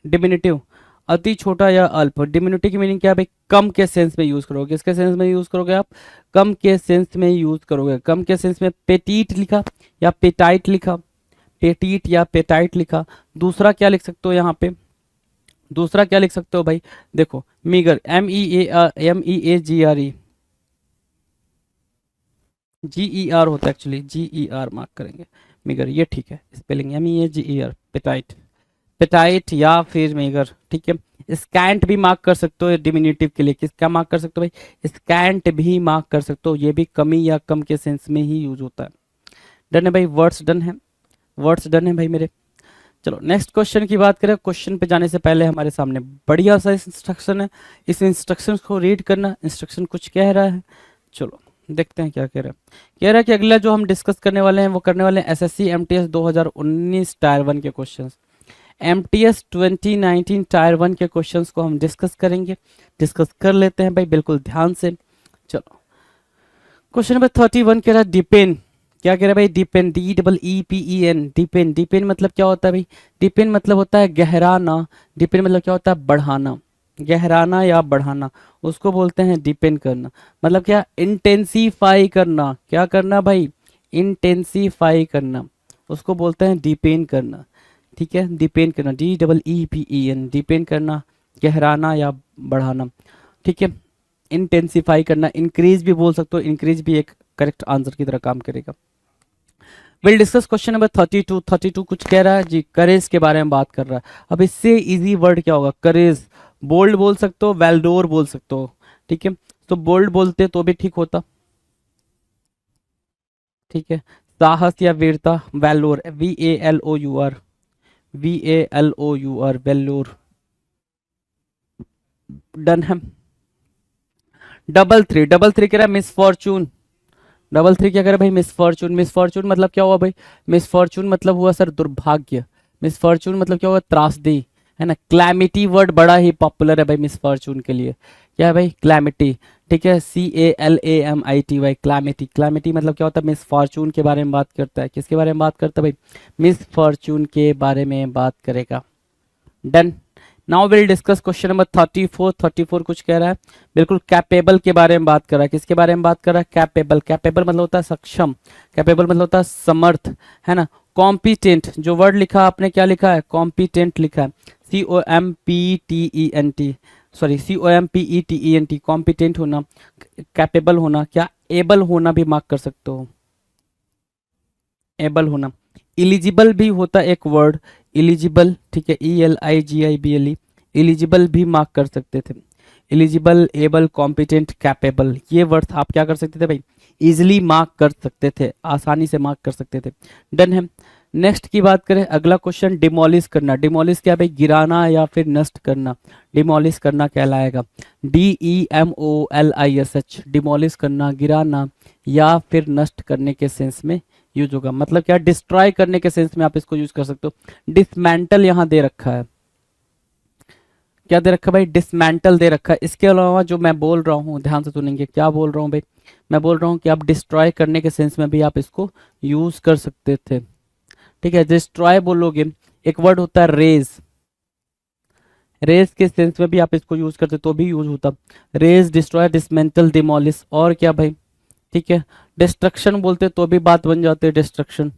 [SPEAKER 2] डिमिनिटिव, अति छोटा या अल्प। डिमिनिटिव की मीनिंग क्या है भाई, कम के सेंस में यूज करोगे। किसके सेंस में यूज करोगे आप, कम के सेंस में यूज करोगे। कम के सेंस में पेटीट लिखा या पेटाइट लिखा, पेटीट या पेटाइट लिखा। दूसरा क्या लिख सकते हो यहाँ पे, दूसरा क्या लिख सकते हो भाई, देखो मीगर, MEAGRE, GER होता है एक्चुअली, GER मार्क करेंगे। मीगर, ये ठीक है स्पेलिंग, MEAGER, पेटाइट, पेटाइट या फिर मेगर। ठीक है, स्कैंट भी मार्क कर सकते हो डिमिनिटिव के लिए। किसका मार्क कर सकते हो भाई, स्कैंट भी मार्क कर सकते हो, ये भी कमी या कम के सेंस में ही यूज होता है। डन है भाई, वर्ड्स डन है, वर्ड्स डन है भाई मेरे। चलो नेक्स्ट क्वेश्चन की बात करें। क्वेश्चन पे जाने से पहले हमारे सामने बढ़िया सा इंस्ट्रक्शन है, इस इंस्ट्रक्शन को रीड करना। इंस्ट्रक्शन कुछ कह रहा है, चलो देखते हैं क्या कह रहा है। कह रहा है कि अगला जो हम डिस्कस करने वाले हैं वो करने वाले हैं एसएससी एमटीएस 2019 टायर 1 के क्वेश्चंस। एमटीएस 2019 टायर 1 के क्वेश्चंस को हम डिस्कस करेंगे। डिस्कस कर लेते हैं भाई बिल्कुल ध्यान से। चलो क्वेश्चन नंबर 31 कह रहा है डिपेंड। क्या कह रहा है भाई? Depend, DEEPEN, depend. डिपेंड मतलब क्या होता है भाई? डिपेंड मतलब होता है गहराना। डिपेंड मतलब क्या होता है? बढ़ाना, गहराना या बढ़ाना, उसको बोलते हैं डिपेंड करना। मतलब क्या? इंटेंसीफाई करना। क्या करना भाई? इंटेंसीफाई करना, उसको बोलते हैं डिपेंड करना। ठीक है, डिपेंड करना, DEEPEN, डिपेंड करना, गहराना या बढ़ाना। ठीक है, इंटेंसीफाई करना, इंक्रीज भी बोल सकते हो, इंक्रीज भी एक करेक्ट आंसर की तरह काम करेगा। Will discuss question number 32। 32 कुछ कह रहा है जी, करेज के बारे में बात कर रहा है। अब इससे इजी वर्ड क्या होगा? करेज, बोल्ड बोल सकते हो, वेल्डोर बोल सकते हो। ठीक है, तो बोल्ड बोलते तो भी ठीक होता। ठीक है, साहस या वीरता, valour, VALOUR, VALOUR, Vellore. Done है। डबल थ्री कह रहा है मिसफॉर्चून। डबल थ्री क्या करे भाई? मिसफॉर्चून। मिसफॉर्चून मतलब क्या हुआ भाई? मिसफॉर्चून मतलब हुआ सर दुर्भाग्य। मिसफॉर्चून मतलब क्या हुआ? त्रासदी, है ना। क्लैमिटी वर्ड बड़ा ही पॉपुलर है भाई मिसफॉर्चून के लिए। क्या है भाई? क्लैमिटी। ठीक है, CALAMITY, क्लैमिटी। क्लैमिटी मतलब क्या होता है? मिसफॉर्चून के बारे में बात करता है। किसके बारे में बात करता है भाई? मिसफॉर्चून के बारे में बात करेगा। Done. Now will discuss question number 34। 34 कुछ कह रहा है, बिल्कुल कैपेबल के बारे में बात कर रहा है। किसके बारे में बात कर रहा है? कैपेबल। कैपेबल मतलब होता है सक्षम, कैपेबल मतलब होता है समर्थ, है ना। कॉम्पिटेंट, जो वर्ड लिखा आपने क्या लिखा है? कॉम्पिटेंट लिखा है, COMPTENT, सॉरी COMPETENT, कॉम्पिटेंट होना, कैपेबल होना। क्या? एबल होना भी मार्क कर सकते हो, एबल होना। इलिजिबल भी होता है एक वर्ड, इलिजिबल। ठीक है, ELIGIBLE, इलिजिबल भी मार्क कर सकते थे। इलिजिबल, एबल, कॉम्पिटेंट, कैपेबल, ये वर्ड्स आप क्या कर सकते थे भाई? इजिली मार्क कर सकते थे, आसानी से मार्क कर सकते थे। डन है। नेक्स्ट की बात करें, अगला क्वेश्चन डिमोलिश करना। डिमोलिश क्या भाई? गिराना या फिर नष्ट करना, डिमोलिश करना कहलाएगा। DEMOLISH, डिमोलिश करना, गिराना या फिर नष्ट करने के सेंस में यूज होगा। मतलब क्या? डिस्ट्रॉय करने के सेंस में आप इसको यूज कर सकते हो। डिसमेंटल यहां दे रखा है। क्या दे रखा है भाई? डिसमेंटल दे रखा है। इसके अलावा जो मैं बोल रहा हूँ ध्यान से सुनेंगे, क्या बोल रहा हूँ भाई? मैं बोल रहा हूँ कि आप डिस्ट्रॉय करने के सेंस में भी आप इसको यूज कर सकते थे। ठीक है, डिस्ट्रॉय बोलोगे। एक वर्ड होता है रेज, रेज के सेंस में भी आप इसको यूज करते तो भी यूज होता। Raze, destroy, dismantle, demolish. और क्या भाई? ठीक है, डिस्ट्रक्शन बोलते तो भी बात बन जाती है, डिस्ट्रक्शन।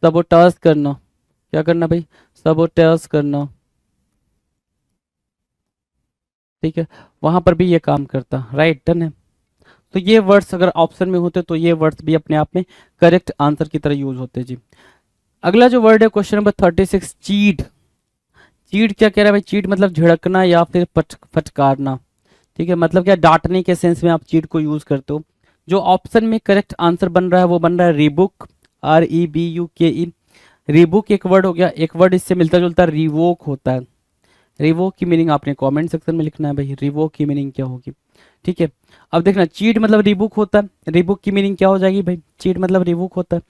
[SPEAKER 2] सबोटाज करना, क्या करना भाई? सबोटाज करना। ठीक है, वहां पर भी ये काम करता। राइट, डन है। तो ये वर्ड्स अगर ऑप्शन में होते तो ये वर्ड्स भी अपने आप में करेक्ट आंसर की तरह यूज होते जी। अगला जो वर्ड है क्वेश्चन नंबर 36, चीड। चीड क्या कह रहा है भाई? चीड मतलब झिड़कना या फिर फटकारना। ठीक है, मतलब क्या? डांटने के सेंस में आप चीड को यूज करते हो। जो ऑप्शन में करेक्ट आंसर बन रहा है वो बन रहा है रिबुक, REBUKE। रिबुक एक वर्ड हो गया। एक वर्ड इससे मिलता जुलता रिवोक होता है। रिवोक की मीनिंग आपने कमेंट सेक्शन में लिखना है भाई, रिवोक की मीनिंग क्या होगी। ठीक है, अब देखना, चीट मतलब रिबुक होता है, रिबुक की मीनिंग क्या हो जाएगी भाई? चीट मतलब रिबुक होता है।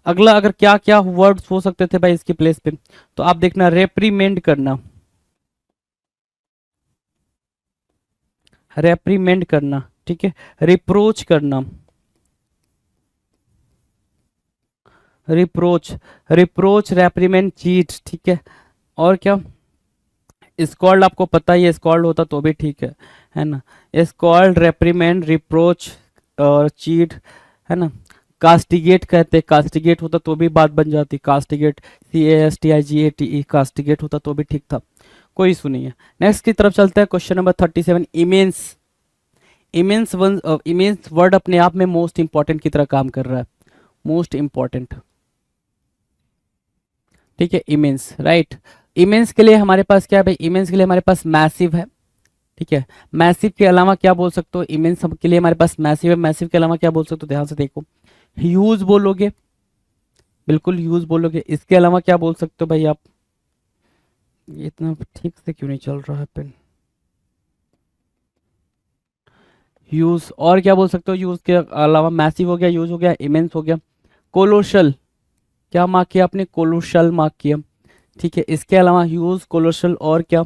[SPEAKER 2] अगला अगर क्या क्या वर्ड्स हो सकते थे भाई इसकी प्लेस पे, तो आप देखना, रेप्रीमेंड करना, रेप्रीमेंड करना। ठीक है, रिप्रोच करना, रिप्रोच, रिप्रोच, रेप्रीमेंड, चीट। ठीक है, और क्या? स्कॉल्ड, आपको पता ही है, स्कॉल्ड होता तो भी ठीक है ना। स्कॉल्ड, रेप्रीमेंड, रिप्रोच और चीट, है ना। कास्टिगेट कहते, कास्टिगेट होता तो भी बात बन जाती, कास्टिगेट, CASTIGATE, कास्टिगेट होता तो भी ठीक था, कोई इशू नहीं है। नेक्स्ट की तरफ चलते हैं, question number 37, immense. Immense one, immense word अपने आप में मोस्ट इंपॉर्टेंट की तरह काम कर रहा है, मोस्ट इंपॉर्टेंट। ठीक है, इमेंस, राइट। इमेंस के लिए हमारे पास क्या है भाई? इमेंस के लिए हमारे पास मैसिव है। ठीक है, मैसिव के अलावा क्या बोल सकते हो? इमेंस के लिए हमारे पास मैसिव है। मैसिव के अलावा क्या बोल सकते हो? ध्यान से देखो, ह्यूज बोलोगे, बिल्कुल यूज बोलोगे। इसके अलावा क्या बोल सकते हो भाई आप? ये इतना ठीक से क्यों नहीं चल रहा है पेन? यूज, और क्या बोल सकते हो? यूज के अलावा मैसिव हो गया, यूज हो गया, इमेंस हो गया, कोलोशल, क्या मार्क किया आपने? कोलोशल मार्क किया। ठीक है, इसके अलावा यूज, कोलोशल और क्या?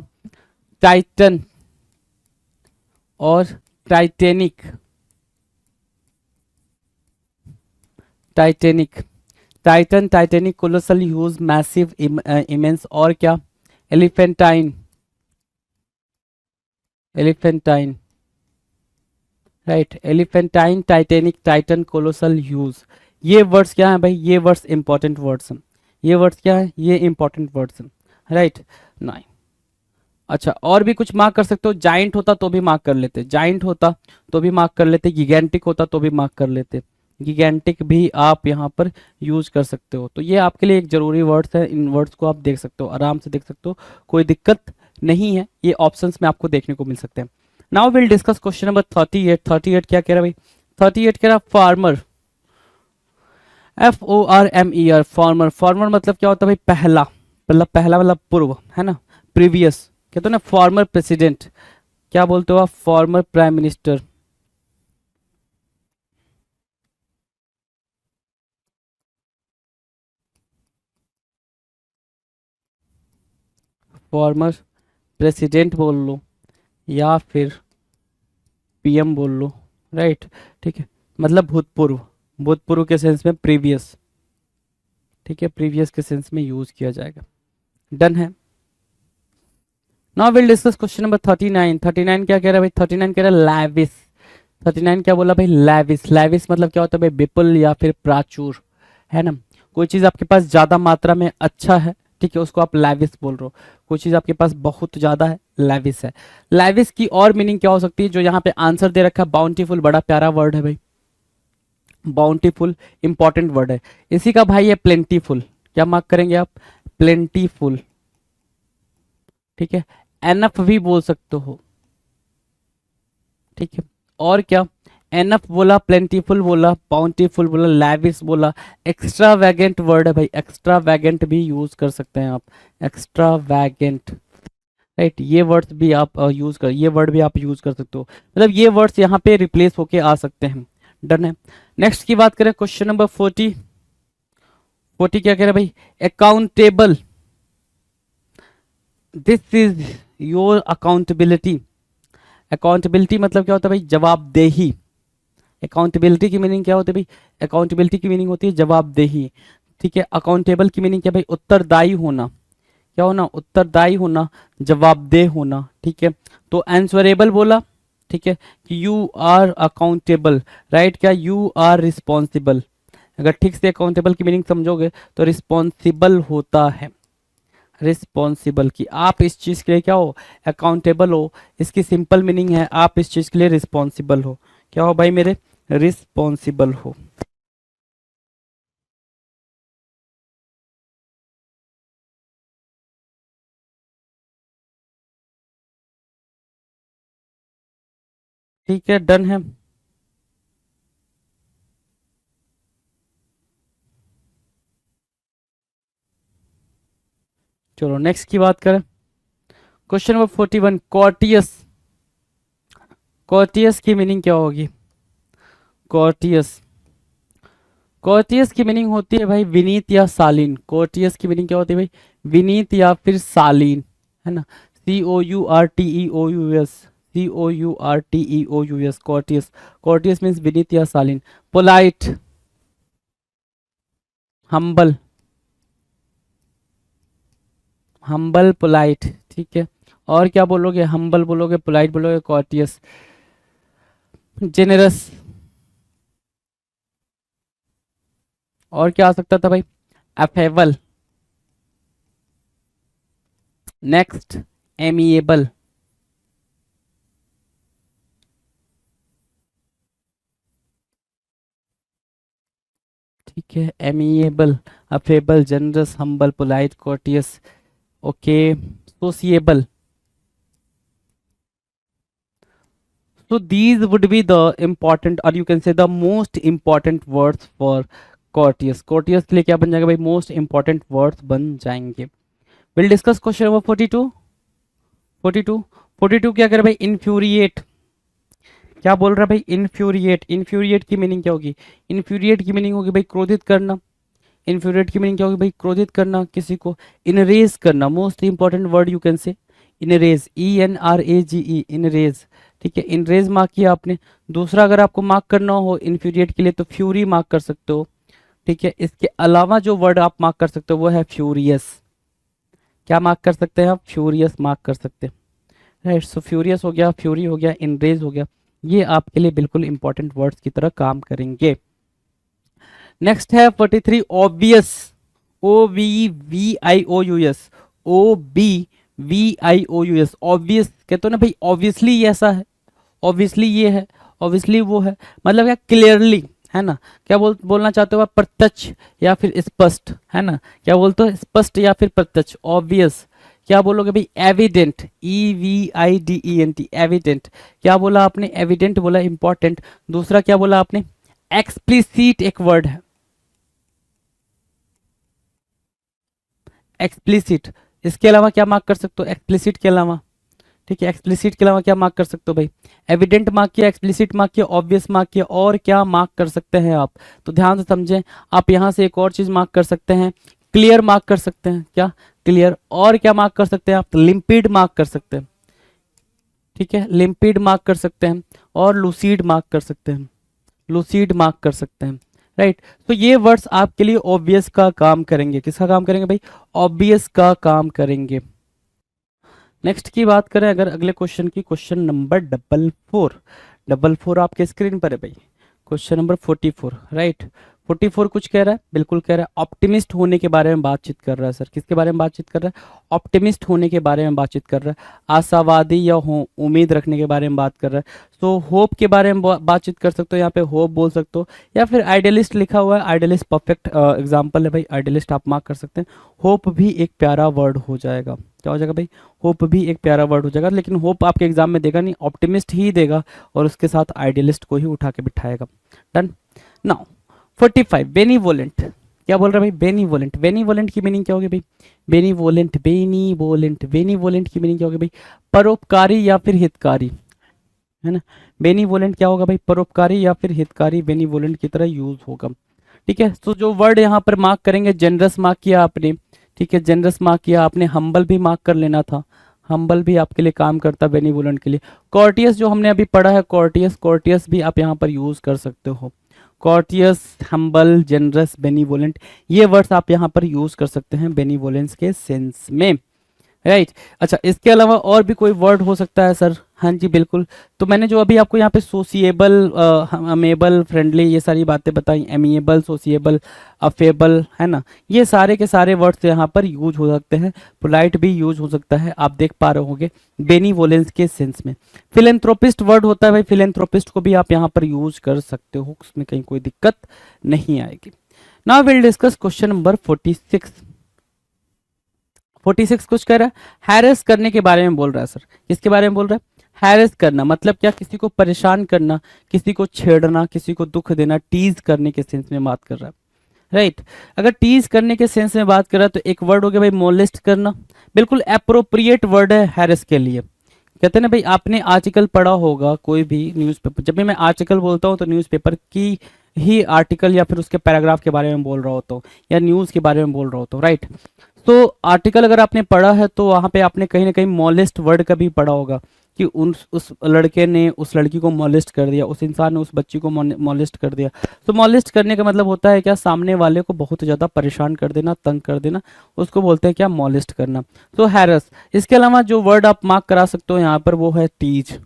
[SPEAKER 2] टाइटन और टाइटेनिक। Titanic, titan, titanic, colossal, huge, massive, immense और क्या? Elephantine, elephantine, right, elephantine, titanic, titan, colossal, huge. ये वर्ड्स क्या है भाई? ये वर्ड्स इंपॉर्टेंट वर्ड्स हैं। ये वर्ड्स क्या है? ये इंपॉर्टेंट वर्ड्स हैं, राइट। 9। अच्छा, और भी कुछ मार्क कर सकते हो? जाइंट होता तो भी मार्क कर लेते, जाइंट होता तो भी मार्क कर लेते, गिगेंटिक होता तो भी मार्क कर लेते, गिगेंटिक भी आप यहाँ पर यूज कर सकते हो। तो ये आपके लिए एक जरूरी वर्ड्स है, इन वर्ड्स को आप देख सकते हो, आराम से देख सकते हो, कोई दिक्कत नहीं है, ये ऑप्शंस में आपको देखने को मिल सकते हैं। Now will discuss question number 38। 38 क्या कह रहा है भाई? 38 कह रहा फार्मर, FORMER, फार्मर। फार्मर मतलब क्या होता है भाई? पहला, मतलब पहला मतलब पूर्व, है ना, प्रीवियस, कहते हो ना फॉर्मर प्रेसिडेंट। क्या बोलते हो आप? Former prime minister. Former president बोल लो या फिर PM बोल लो, राइट। ठीक है, मतलब भूतपूर्व, भूतपूर्व के सेंस में प्रीवियस, ठीक है, प्रीवियस के सेंस में यूज किया जाएगा। डन है। Now will discuss question number 39। 39 क्या कह रहा है भाई? 39 कह रहा है लैविस। 39 क्या बोला भाई? लैविस। लैविस मतलब क्या होता है भाई? विपुल या फिर प्राचुर, है ना। कोई चीज आपके पास ज्यादा मात्रा में अच्छा है, ठीक है, उसको आप लैविस बोल रहे हो। कोई चीज आपके पास बहुत ज्यादा है, लैविस है। लैविस की और मीनिंग क्या हो सकती है? जो यहाँ पे आंसर दे रखा है बाउंटीफुल, बड़ा प्यारा वर्ड है भाई, बाउंटीफुल इंपॉर्टेंट वर्ड है। इसी का भाई है प्लेंटीफुल। क्या मार्क करेंगे आप? प्लेंटीफुल, ठीक है। एनफ भी बोल सकते हो, ठीक है। और क्या? एनफ बोला, प्लेंटीफुल बोला, बाउंटीफुल बोला, लैविस बोला, एक्स्ट्रा वैगेंट वर्ड है भाई, एक्स्ट्रा वैगेंट भी यूज कर सकते हैं आप, एक्स्ट्रा वैगेंट, राइट। ये वर्ड्स भी आप यूज कर, ये वर्ड भी आप यूज कर सकते हो, मतलब ये वर्ड्स यहाँ पे रिप्लेस होके आ सकते हैं। डन है। नेक्स्ट की बात करें, क्वेश्चन नंबर 40। 40 क्या कह रहे हैं भाई? Accountable, this is your accountability. Accountability मतलब क्या होता है भाई? जवाबदेही। अकाउंटेबिलिटी की मीनिंग क्या होती है भाई? अकाउंटेबिलिटी की मीनिंग होती है जवाबदेही, ठीक है। अकाउंटेबल की मीनिंग क्या भाई? उत्तरदायी होना। क्या होना? उत्तरदायी होना, जवाबदेह होना, ठीक है। तो आंसरेबल बोला, ठीक है, कि यू आर अकाउंटेबल, राइट। क्या? You are responsible. अगर ठीक से अकाउंटेबल की मीनिंग समझोगे तो रिस्पॉन्सिबल होता है, रिस्पॉन्सिबल, की आप इस चीज के लिए क्या हो? अकाउंटेबल हो। इसकी सिंपल मीनिंग है आप इस चीज के लिए रिस्पॉन्सिबल हो। क्या हो भाई मेरे? रिस्पॉन्सिबल हो। ठीक है, डन है। चलो नेक्स्ट की बात करें, क्वेश्चन नंबर 41। कॉर्टियस, कॉर्टियस की मीनिंग क्या होगी? कॉर्टियस, कॉर्टियस की मीनिंग होती है भाई विनीत या शालीन। कॉर्टियस की मीनिंग क्या होती है भाई? विनीत या फिर शालीन, है ना। COURTEOUS, COURTEOUS, कॉर्टियस। कॉर्टियस मीन्स विनीत या शालीन। पोलाइट, हम्बल, हम्बल, पोलाइट, ठीक है। और क्या बोलोगे? हम्बल बोलोगे, पोलाइट बोलोगे, कॉर्टियस। जेनरस, और क्या आ सकता था भाई? अफेबल। नेक्स्ट, एमिएबल, ठीक है, amiable, affable, generous, humble, polite, courteous, okay, sociable. So these would be the important, or you can say the most important words for courteous, courteous के लिए क्या बन जाएगा भाई, मोस्ट इंपॉर्टेंट वर्ड्स बन जाएंगे। Will discuss question number 42। 42 क्या करे भाई, इन्फ्यूरिएट। क्या बोल रहा है भाई, इन्फ्यूरिएट। इन्फ्यूरिएट की मीनिंग क्या होगी, इन्फ्यूरिएट की मीनिंग होगी भाई क्रोधित करना। इन्फ्यूरिएट की मीनिंग क्या होगी भाई, क्रोधित करना किसी को। इनरेज करना, most important word you can say enraged, ENRAGE, enraged. ठीक है, इनरेज मार्क किया आपने। दूसरा अगर आपको मार्क करना हो इन्फ्यूरिएट के लिए तो फ्यूरी मार्क कर सकते हो। ठीक है, इसके अलावा जो वर्ड आप मार्क कर सकते हो वो है फ्यूरियस। क्या मार्क कर सकते हैं आप, फ्यूरियस मार्क कर सकते हैं। राइट, सो फ्यूरियस हो गया, फ्यूरी हो गया, इनरेज हो गया, ये आपके लिए बिल्कुल इंपॉर्टेंट वर्ड्स की तरह काम करेंगे। नेक्स्ट है 43 ऑब्वियस, OBVIOUS, OBVIOUS, ऑब्वियस। कहते हो ना भाई ऑब्वियसली ये ऐसा है, ऑब्वियसली ये है, ऑब्वियसली वो है, मतलब क्या क्लियरली, है ना। क्या बोलना चाहते हो आप, प्रत्यक्ष या फिर स्पष्ट, है ना। क्या बोलते हो, स्पष्ट या फिर प्रत्यक्ष, ऑब्वियस। क्या बोलोगे भाई, एविडेंट, EVIDENT, एविडेंट। क्या बोला आपने, एविडेंट बोला, इंपॉर्टेंट। दूसरा क्या बोला आपने, एक्सप्लिसिट एक वर्ड है, एक्सप्लिसिट। इसके अलावा क्या मार्क कर सकते हो, एक्सप्लिसिट के अलावा। ठीक है, एक्सप्लिसिट के अलावा क्या मार्क कर सकते हो भाई, एविडेंट मार्क किया, एक्सप्लिसिट मार्क किया, ऑब्वियस मार्क किया, और क्या मार्क कर सकते हैं आप, तो ध्यान से समझें। आप यहां से एक और चीज मार्क कर सकते हैं, क्लियर मार्क कर सकते हैं, क्या क्लियर। और क्या मार्क कर सकते हैं आप, लिम्पिड मार्क कर सकते हैं। ठीक है, लिम्पिड मार्क कर सकते हैं, और लूसीड मार्क कर सकते हैं, लूसीड मार्क कर सकते हैं। राइट, तो ये वर्ड्स आपके लिए ऑब्वियस का काम करेंगे। किसका काम करेंगे भाई, ऑब्वियस का काम करेंगे। नेक्स्ट की बात करें अगर अगले क्वेश्चन की, क्वेश्चन नंबर 44 आपके स्क्रीन पर है भाई, क्वेश्चन नंबर 44। राइट, 44 कुछ कह रहा है, बिल्कुल कह रहा है ऑप्टिमिस्ट होने के बारे में बातचीत कर रहा है। सर किसके बारे में बातचीत कर रहा है, ऑप्टिमिस्ट होने के बारे में बातचीत कर रहा है, आशावादी या उम्मीद रखने के बारे में बात कर रहा है। तो होप के बारे में बातचीत कर सकते हो, यहाँ पे होप बोल सकते हो, या फिर आइडियलिस्ट लिखा हुआ है, आइडियलिस्ट परफेक्ट एग्जाम्पल है भाई, आइडियलिस्ट आप मार्क कर सकते हैं। होप भी एक प्यारा वर्ड हो जाएगा, क्या हो जाएगा भाई, होप भी एक प्यारा वर्ड हो जाएगा। लेकिन होप आपके एग्जाम में देगा नहीं, ऑप्टिमिस्ट ही देगा, और उसके साथ आइडियलिस्ट को ही उठा के बिठाएगा। डन। नाउ 45 बेनीवोलेंट। क्या बोल रहा है भाई, बेनीवोलेंट। बेनीवोलेंट की मीनिंग क्या होगी भाई, बेनीवोलेंट, बेनीवोलेंट, बेनीवोलेंट की मीनिंग क्या होगी भाई, परोपकारी या फिर हितकारी, है ना। बेनीवोलेंट क्या होगा भाई, परोपकारी या फिर हितकारी, बेनीवोलेंट की तरह यूज होगा। ठीक है, तो जो वर्ड यहाँ पर मार्क करेंगे, जेनरस मार्क किया आपने। ठीक है, जेनरस मार्क किया आपने, हम्बल भी मार्क कर लेना था, हम्बल भी आपके लिए काम करता है बेनीवोलेंट के लिए। कॉर्टियस जो हमने अभी पढ़ा है, कॉर्टियस, कॉर्टियस भी आप यहाँ पर यूज कर सकते हो। कॉर्टियस, हम्बल, जेनरस, बेनीवोलेंट, ये वर्ड्स आप यहाँ पर यूज कर सकते हैं बेनीवोलेंस के सेंस में। राइट, अच्छा इसके अलावा और भी कोई वर्ड हो सकता है सर, हाँ जी बिल्कुल। तो मैंने जो अभी आपको यहाँ पे सोशिएबल, अमेबल, फ्रेंडली, ये सारी बातें बताई, एमिएबल, सोशिएबल, अफेबल, है ना, ये सारे के सारे वर्ड्स यहाँ पर यूज हो सकते हैं। पोलाइट भी यूज हो सकता है, आप देख पा रहे होंगे बेनीवोलेंस के सेंस में। फिलेंथ्रोपिस्ट वर्ड होता है भाई, फिलेंथ्रोपिस्ट को भी आप यहाँ पर यूज कर सकते हो, उसमें कहीं कोई दिक्कत नहीं आएगी। Now will discuss question number 46। 46 कुछ कह रहा है, हैरेस करने के बारे में बोल रहा है। सर किसके बारे में बोल रहा है, हैरेस करना, मतलब क्या, किसी को परेशान करना, किसी को छेड़ना, किसी को दुख देना, टीज करने के सेंस में बात कर रहा है। राइट, अगर टीज करने के सेंस में बात कर रहा है तो एक वर्ड हो गया भाई मोलेस्ट करना, बिल्कुल अप्रोप्रिएट वर्ड है हैरेस के लिए। कहते हैं ना भाई, आपने आर्टिकल पढ़ा होगा कोई भी न्यूज़पेपर, जब भी मैं आर्टिकल बोलता हूँ तो न्यूज़पेपर की ही आर्टिकल या फिर उसके पैराग्राफ के बारे में बोल रहा होता हूँ, या न्यूज़ के बारे में बोल रहा होता हूँ। राइट, तो आर्टिकल अगर आपने पढ़ा है तो वहाँ पे आपने कहीं ना कहीं मॉलेस्ट वर्ड का भी पढ़ा होगा, कि उस लड़के ने उस लड़की को मॉलेस्ट कर दिया, उस इंसान ने उस बच्ची को मॉलेस्ट कर दिया। तो मॉलेस्ट करने का मतलब होता है क्या, सामने वाले को बहुत ज़्यादा परेशान कर देना, तंग कर देना, उसको बोलते हैं क्या, मॉलेस्ट करना। तो हैरस। इसके अलावा जो वर्ड आप मार्क करा सकते हो यहाँ पर वो है टीज,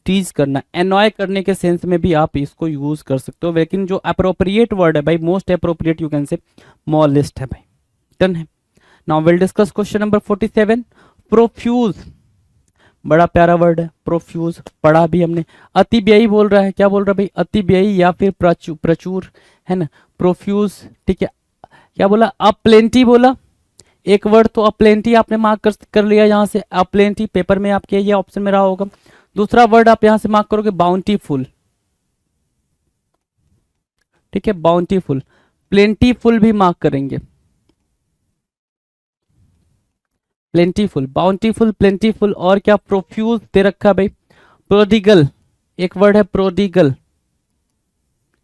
[SPEAKER 2] टीज करना, एनॉय करने के सेंस में भी आप इसको यूज कर सकते हो। लेकिन जो अप्रोप्रिएट वर्ड है भाई, most appropriate you can say molest है भाई। डन है। Now will discuss question number 47, profuse. बड़ा प्यारा वर्ड है प्रोफ्यूज, पढ़ा भी हमने। अति व्ययी बोल रहा है, क्या बोल रहा है भाई, अति व्ययी या फिर प्रचुर, है ना, प्रोफ्यूज। ठीक है, क्या बोला, अप्लेंटी बोला, एक वर्ड तो अप्लेंटी आपने मार्क कर लिया यहाँ से, अप्लेंटी पेपर में आपके ये ऑप्शन में रहा होगा। दूसरा वर्ड आप यहाँ से मार्क करोगे बाउंटीफुल, ठीक है, बाउंटीफुल, प्लेंटीफुल भी मार्क करेंगे, प्लेंटीफुल, बाउंटीफुल, प्लेंटीफुल, और क्या प्रोफ्यूज दे रखा भाई, प्रोडिगल, एक वर्ड है प्रोडिगल,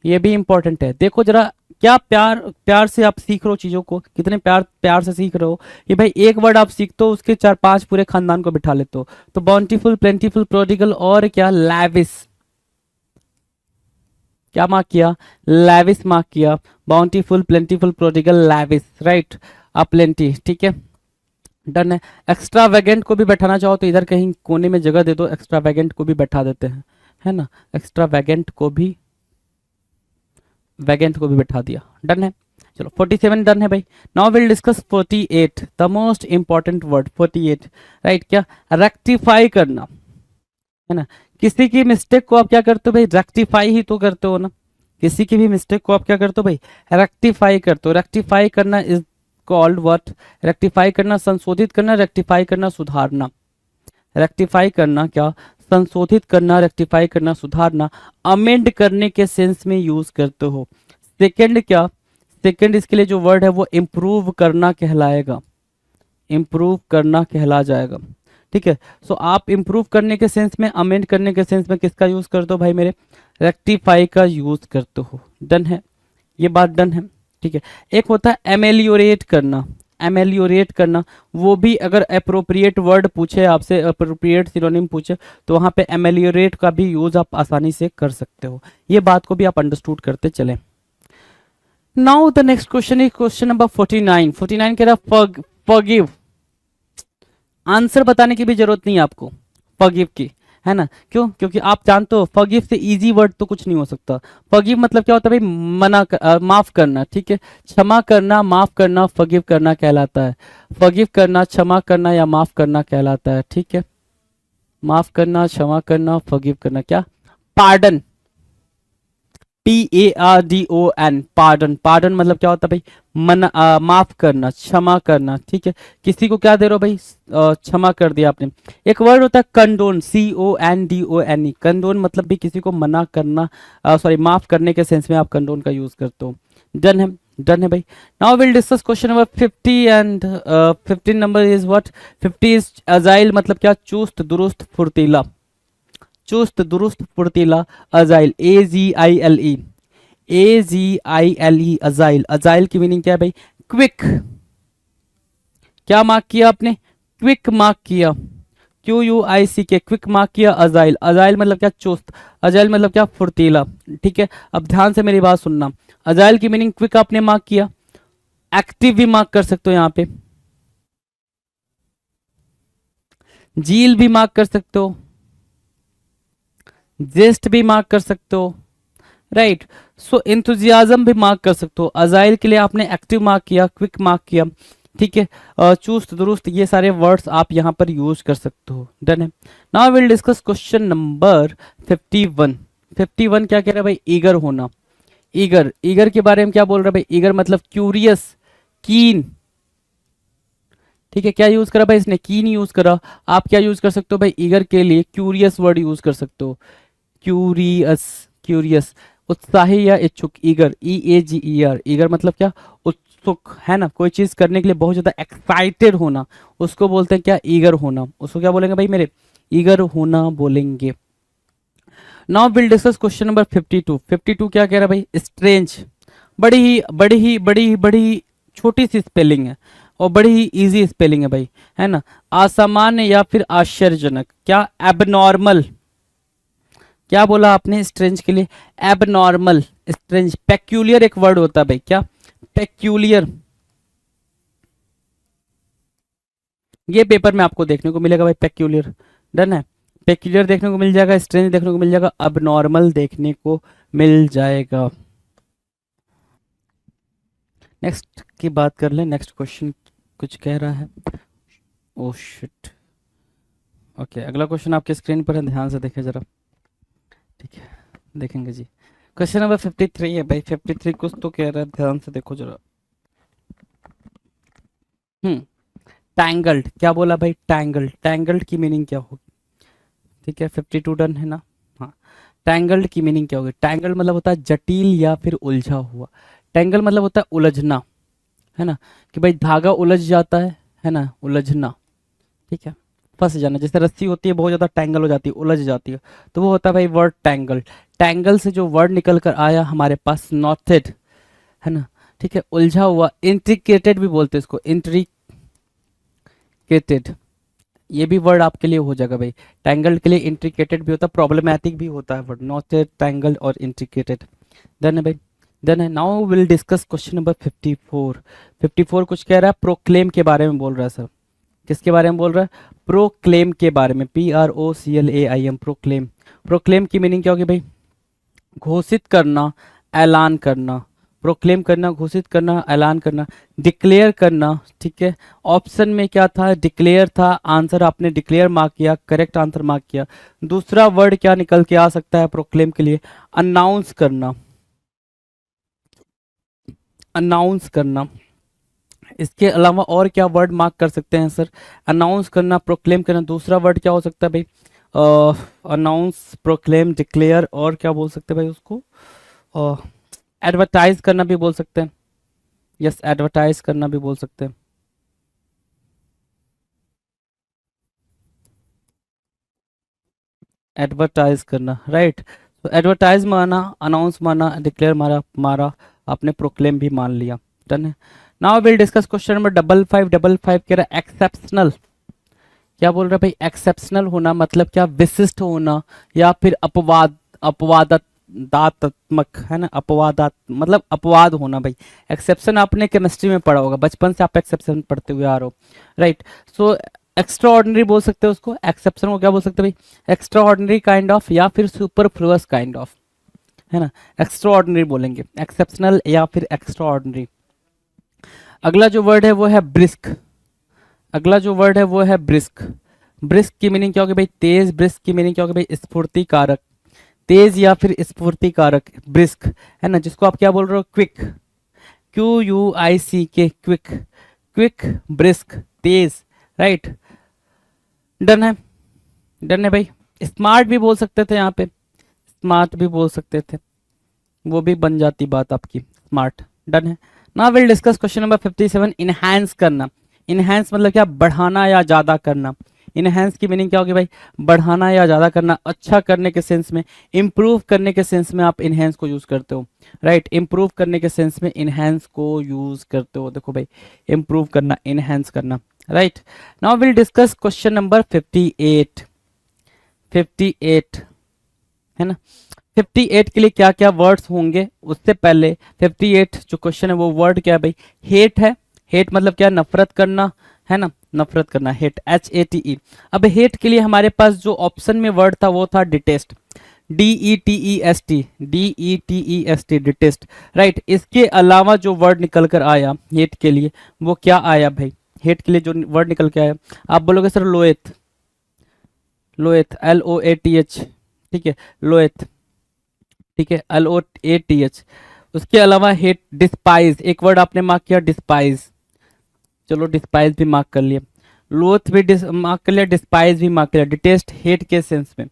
[SPEAKER 2] ये भी इंपॉर्टेंट है। देखो जरा क्या प्यार प्यार से आप सीख रहे हो चीजों को, कितने प्यार प्यार से सीख रहे हो। ये भाई एक वर्ड आप सीखते हो उसके 4-5 पूरे खानदान को बिठा लेते हो। तो बाउंटीफुल, प्लेंटीफुल, प्रोडिगल और क्या लैविस, क्या मार्क किया, लैविस मार्क किया, bountiful, plentiful, prodigal, lavish, right, अब प्लेंटी, ठीक है, डन है। एक्स्ट्रा वैगेंट को भी बैठाना चाहो तो इधर कहीं कोने में जगह दे दो, एक्स्ट्रा वैगेंट को भी बैठा देते हैं, है ना, एक्स्ट्रा वैगेंट को भी, वैगेंट को भी बैठा दिया, डन है। चलो 47 डन है भाई। Now will discuss 48, the most important word 48, right, क्या, रेक्टिफाई करना, है ना। किसी की मिस्टेक को आप क्या करते हो भाई, रेक्टिफाई ही तो करते हो ना, किसी की भी मिस्टेक को आप क्या करते हो भाई, रेक्टिफाई करते हो। रेक्टिफाई करना इज कॉल्ड व्हाट, रेक्टिफाई करना, संशोधित करना, रेक्टिफाई करना, सुधारना, रेक्टिफाई करना क्या, संशोधित करना, रेक्टिफाई करना, सुधारना, अमेंड करने के सेंस में यूज करते हो। सेकंड क्या, सेकंड इसके लिए जो वर्ड है वो इम्प्रूव करना कहलाएगा, इम्प्रूव करना कहला जाएगा, ठीक है। सो आप इम्प्रूव करने के सेंस में, अमेंड करने के सेंस में किसका यूज करते हो भाई मेरे, रेक्टिफाई का यूज करते हो, डन है, ये बात डन है, ठीक है। एक होता है एमेलियोरेट करना, एमेलियोरेट करना, वो भी अगर अप्रोप्रिएट वर्ड पूछे आपसे, अप्रोप्रिएट सिनोनिम पूछे तो वहां पे एमेलियोरेट का भी यूज आप आसानी से कर सकते हो। ये बात को भी आप अंडरस्टूड करते चले। Now the next question is question number 49। 49 कह रहा फॉरगिव, आंसर बताने की भी जरूरत नहीं है आपको फॉरगिव की, है ना, क्यों, क्योंकि आप जानते हो फॉरगिव से इजी वर्ड तो कुछ नहीं हो सकता। फॉरगिव मतलब क्या होता है भाई, माफ करना, ठीक है, क्षमा करना, माफ करना, फॉरगिव करना कहलाता है। फॉरगिव करना, क्षमा करना या माफ करना कहलाता है, ठीक है, माफ करना, क्षमा करना, फॉरगिव करना, क्या, पार्डन, PARDON, पार्डन, पार्डन मतलब क्या होता है भाई, माफ करना, क्षमा करना, ठीक है, किसी को क्या दे रहे हो भाई, क्षमा कर दिया आपने। एक वर्ड होता है कंडोन, CONDONE, कंडोन मतलब भी किसी को मना करना, सॉरी माफ करने के सेंस में आप कंडोन का यूज करते हो, डन है, डन है भाई। Now will discuss question number 50 and 15 number is what, 50 is agile, मतलब क्या, चुस्त दुरुस्त फुर्तीला, चुस्त दुरुस्त फुर्तीला, agile, AZILE, AZILE, agile, agile की मीनिंग क्या है भाई, क्विक, क्या मार्क किया आपने, क्विक मार्क किया, QUICK, क्विक मार्क किया, अजाइल, अजाइल मतलब क्या, चुस्त, अजाइल मतलब क्या, फुर्तीला, ठीक है। अब ध्यान से मेरी बात सुनना, अजाइल की मीनिंग क्विक आपने मार्क किया, एक्टिव भी मार्क कर सकते हो, यहाँ पे जील भी मार्क कर सकते हो, जेस्ट भी मार्क कर सकते हो, राइट, सो एंथुजियाज्म भी मार्क कर सकते हो। अजाइल के लिए आपने एक्टिव मार्क किया, क्विक मार्क किया, ठीक है, चुस्त दुरुस्त, ये सारे वर्ड्स आप यहाँ पर यूज कर सकते हो, डन है। Now will discuss question number 51। 51 क्या कह रहा है भाई, ईगर होना, ईगर, ईगर के बारे में क्या बोल रहा है भाई, ईगर मतलब क्यूरियस, कीन, ठीक है, क्या यूज करा भाई इसने, कीन यूज करा। आप क्या यूज कर सकते हो भाई, ईगर के लिए क्यूरियस वर्ड यूज कर सकते हो, क्यूरियस, क्यूरियस, उत्साही या इच्छुक, ईगर, EAGER, ईगर मतलब क्या, उत्सुक, है ना, कोई चीज करने के लिए बहुत ज्यादा एक्साइटेड होना, उसको बोलते हैं क्या, ईगर होना, उसको क्या बोलेंगे भाई मेरे, ईगर होना बोलेंगे। Now will discuss question number 52। 52 क्या कह रहा है भाई, स्ट्रेंज, बड़ी ही छोटी सी स्पेलिंग है और बड़ी ही इजी स्पेलिंग है भाई, है ना, असामान्य या फिर आश्चर्यजनक, क्या, एबनॉर्मल, क्या बोला आपने स्ट्रेंज के लिए, एबनॉर्मल, स्ट्रेंज, पेक्यूलियर एक वर्ड होता है भाई, क्या, पेक्यूलियर, ये पेपर में आपको देखने को मिलेगा भाई, पेक्यूलियर, डन है, पेक्यूलियर देखने को मिल जाएगा, स्ट्रेंज देखने को मिल जाएगा, अबनॉर्मल देखने को मिल जाएगा। नेक्स्ट की बात कर लें, नेक्स्ट क्वेश्चन कुछ कह रहा है, ओह शिट, ओके, अगला क्वेश्चन आपके स्क्रीन पर है, ध्यान से देखें जरा, ठीक है, देखेंगे जी। क्वेश्चन नंबर 53 है भाई, 53 कुछ तो कह रहा है, ध्यान से देखो जरा। टैंगल्ड, क्या बोला भाई, टैंगल्ड, टैंगल्ड की मीनिंग क्या होगी, ठीक है, 52 डन है ना, हाँ, टैंगल्ड की मीनिंग क्या होगी? टैंगल्ड मतलब होता है जटिल या फिर उलझा हुआ। टैंगल मतलब होता है उलझना, है ना, कि भाई धागा उलझ जाता है ना, उलझना, ठीक है, फंस जाना। जैसे रस्सी होती है बहुत ज़्यादा टैंगल हो जाती है, उलझ जाती है, तो वो होता है भाई वर्ड टैंगल। टैंगल से जो वर्ड निकल कर आया हमारे पास नॉटेड, है ना, ठीक है, उलझा हुआ। इंट्रिकेटेड भी बोलते हैं इसको, इंट्रिकेटेड, ये भी वर्ड आपके लिए हो जाएगा भाई। टैंगल्ड के लिए इंट्रिकेटेड भी होता है, प्रॉब्लमैटिक भी होता है वर्ड, नॉटेड, टैंगल्ड और इंट्रिकेटेड। डन है भाई, डन है। Now will discuss question number 54। 54 कुछ कह रहा है, प्रोक्लेम के बारे में बोल रहा है सर। किसके बारे में बोल रहा है? प्रोक्लेम के बारे में, PROCLAIM, प्रोक्लेम। प्रोक्लेम की मीनिंग क्या होगी भाई? घोषित करना, ऐलान करना। प्रोक्लेम करना, घोषित करना, ऐलान करना, डिक्लेयर करना, ठीक है। ऑप्शन में क्या था? डिक्लेयर था, आंसर आपने डिक्लेयर मार्क किया, करेक्ट आंसर मार्क किया। दूसरा वर्ड क्या निकल के आ सकता है प्रोक्लेम के लिए? अनाउंस करना, अनाउंस करना। इसके अलावा और क्या वर्ड मार्क कर सकते हैं सर? अनाउंस करना, प्रोक्लेम करना, दूसरा वर्ड क्या हो सकता है भाई? अनाउंस, प्रोक्लेम, डिक्लेयर, और क्या बोल सकते हैं भाई उसको? एडवर्टाइज करना भी बोल सकते हैं। यस, एडवर्टाइज करना भी बोल सकते हैं। एडवर्टाइज करना, राइट। तो एडवर्टाइज माना, अनाउंस माना, डिक्लेयर मारा, आपने प्रोक्लेम भी मान लिया। डन है। Now will discuss question number 5555 कह रहा है एक्सेप्शनल। क्या बोल रहा है भाई? एक्सेप्शनल होना मतलब क्या? विशिष्ट होना या फिर अपवादात्मक, है ना, अपवादात मतलब अपवाद होना भाई। एक्सेप्शन आपने केमिस्ट्री में पढ़ा होगा, बचपन से आप एक्सेप्शन पढ़ते हुए आ रहे हो, राइट। सो एक्स्ट्रा ऑर्डिनरी बोल सकते हो उसको, एक्सेप्शन को क्या बोल सकते हैं भाई? एक्स्ट्रा ऑर्डिनरी काइंड ऑफ या फिर सुपरफ्लुअस काइंड ऑफ, है ना, एक्स्ट्रा ऑर्डिनरी बोलेंगे, एक्सेप्शनल या फिर एक्स्ट्रा ऑर्डिनरी। अगला जो वर्ड है वो है ब्रिस्क। अगला जो वर्ड है वो है ब्रिस्क। ब्रिस्क की मीनिंग क्या होगी भाई? तेज। ब्रिस्क की मीनिंग क्या होगी भाई? स्फूर्ति कारक, तेज या फिर स्फूर्ति कारक, ब्रिस्क, है ना, जिसको आप क्या बोल रहे हो? Quick, QUICK, quick, quick, brisk, तेज, राइट। डन है, डन है भाई। स्मार्ट भी बोल सकते थे यहाँ पे, स्मार्ट भी बोल सकते थे, वो भी बन जाती बात आपकी, स्मार्ट। डन है। Now will discuss question number 57, enhance करना। इनहैंस मतलब क्या? बढ़ाना या ज्यादा करना। इनहैंस की मीनिंग क्या होगी भाई? बढ़ाना या ज्यादा करना, अच्छा करने के सेंस में, इंप्रूव करने के सेंस में आप इनहैंस को यूज करते हो, राइट। इंप्रूव करने के सेंस में इनहैंस को यूज करते हो, देखो भाई, इंप्रूव करना, इनहैंस करना, right. Now will discuss question number 58। 58, है ना। 58 के लिए क्या क्या वर्ड्स होंगे? उससे पहले 58 जो क्वेश्चन है वो वर्ड क्या है भाई? हेट है। हेट मतलब क्या? नफरत करना, है ना, नफरत करना, हेट, HATE। अब हेट के लिए हमारे पास जो ऑप्शन में वर्ड था वो था detest, DETEST, DETEST, detest, right. इसके अलावा जो वर्ड निकल कर आया हेट के लिए वो क्या आया भाई? हेट के लिए जो वर्ड निकल के आया, आप बोलोगे सर लोएथ, लोएथ, LOATH, ठीक है, लोएथ, ठीक है, LOATH। उसके अलावा हेट, डिस्पाइज, एक वर्ड आपने मार्क किया, डिस्पाइज, चलो डिस्पाइज भी मार्क कर लिया, लोथ भी मार्क कर लिया, डिस्पाइज भी मार्क कर लिया। डिटेस्ट हेट के सेंस में,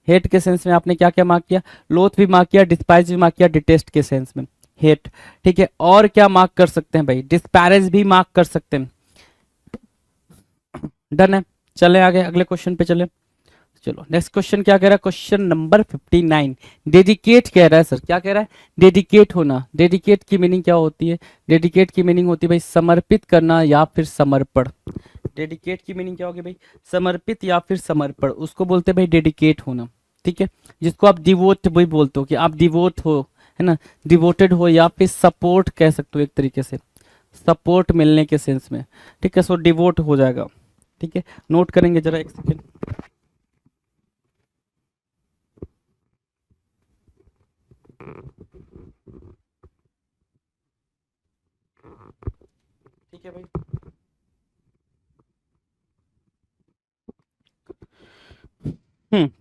[SPEAKER 2] हेट के सेंस में आपने क्या क्या मार्क किया? लोथ भी मार्क किया, डिस्पाइज भी मार्क किया, डिटेस्ट के सेंस में हेट, ठीक है। और क्या मार्क कर सकते हैं भाई? डिस्पैरेज भी मार्क कर सकते हैं। डन है, चले आगे अगले क्वेश्चन पे चले। चलो नेक्स्ट क्वेश्चन क्या कह रहा है? क्वेश्चन नंबर 59, डेडिकेट कह रहा है सर। क्या कह रहा है? डेडिकेट होना। डेडिकेट की मीनिंग क्या होती है? डेडिकेट की मीनिंग होती है भाई समर्पित करना या फिर समर्पण। डेडिकेट की मीनिंग क्या होगी भाई? समर्पित या फिर समर्पण, उसको बोलते हैं भाई डेडिकेट होना, ठीक है। जिसको आप डिवोट भी बोलते हो, कि आप डिवोट हो, है ना, डिवोटेड हो, या फिर सपोर्ट कह सकते हो एक तरीके से, सपोर्ट मिलने के सेंस में, ठीक है। सो डिवोट हो जाएगा, ठीक है। नोट करेंगे जरा एक सेकेंड। ठीक है भाई,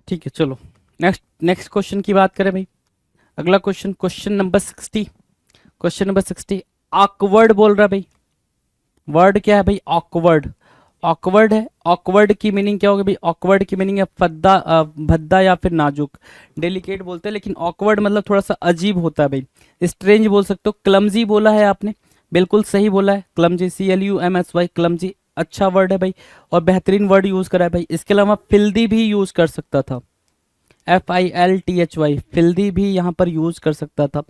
[SPEAKER 2] ठीक है। चलो नेक्स्ट नेक्स्ट क्वेश्चन की बात करें भाई। अगला question, question number 60। Question number 60, awkward बोल रहा है भाई। वर्ड क्या है भाई? ऑकवर्ड। ऑकवर्ड है। ऑकवर्ड की मीनिंग क्या होगी भाई? ऑकवर्ड की मीनिंग है फद्दा, भद्दा या फिर नाजुक। डेलिकेट बोलते हैं, लेकिन ऑकवर्ड मतलब थोड़ा सा अजीब होता है भाई। स्ट्रेंज बोल सकते हो। क्लमजी बोला है आपने, बिल्कुल सही बोला है। क्लमजी, CLUMSY, क्लमजी अच्छा वर्ड है भाई, और बेहतरीन वर्ड यूज करा है भाई। इसके अलावा फिल्दी भी यूज कर सकता था, FILTHY, फिल्दी भी यहाँ पर यूज कर सकता था।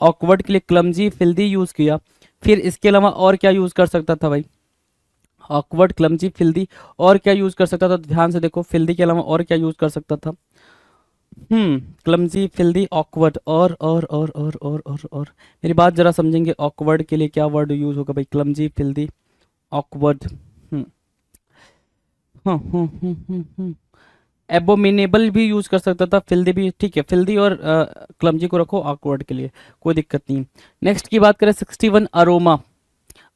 [SPEAKER 2] ऑकवर्ड के लिए क्लमजी, फिल्दी यूज किया। फिर इसके अलावा और क्या यूज कर सकता था भाई? ऑकवर्ड, क्लमजी, फिल्दी, और क्या यूज कर सकता था? तो ध्यान से देखो, फिल्दी के अलावा और क्या यूज कर सकता था? क्लमजी, फिल्दी, ऑकवर्ड, और मेरी बात जरा समझेंगे। ऑकवर्ड के लिए क्या वर्ड यूज होगा भाई? Clumsy, filthy, awkward. एबोमिनेबल भी यूज कर सकता था, फिल्दी भी, ठीक है। फिल्दी और क्लमजी को रखो ऑकवर्ड के लिए, कोई दिक्कत नहीं। नेक्स्ट की बात करें 61, अरोमा।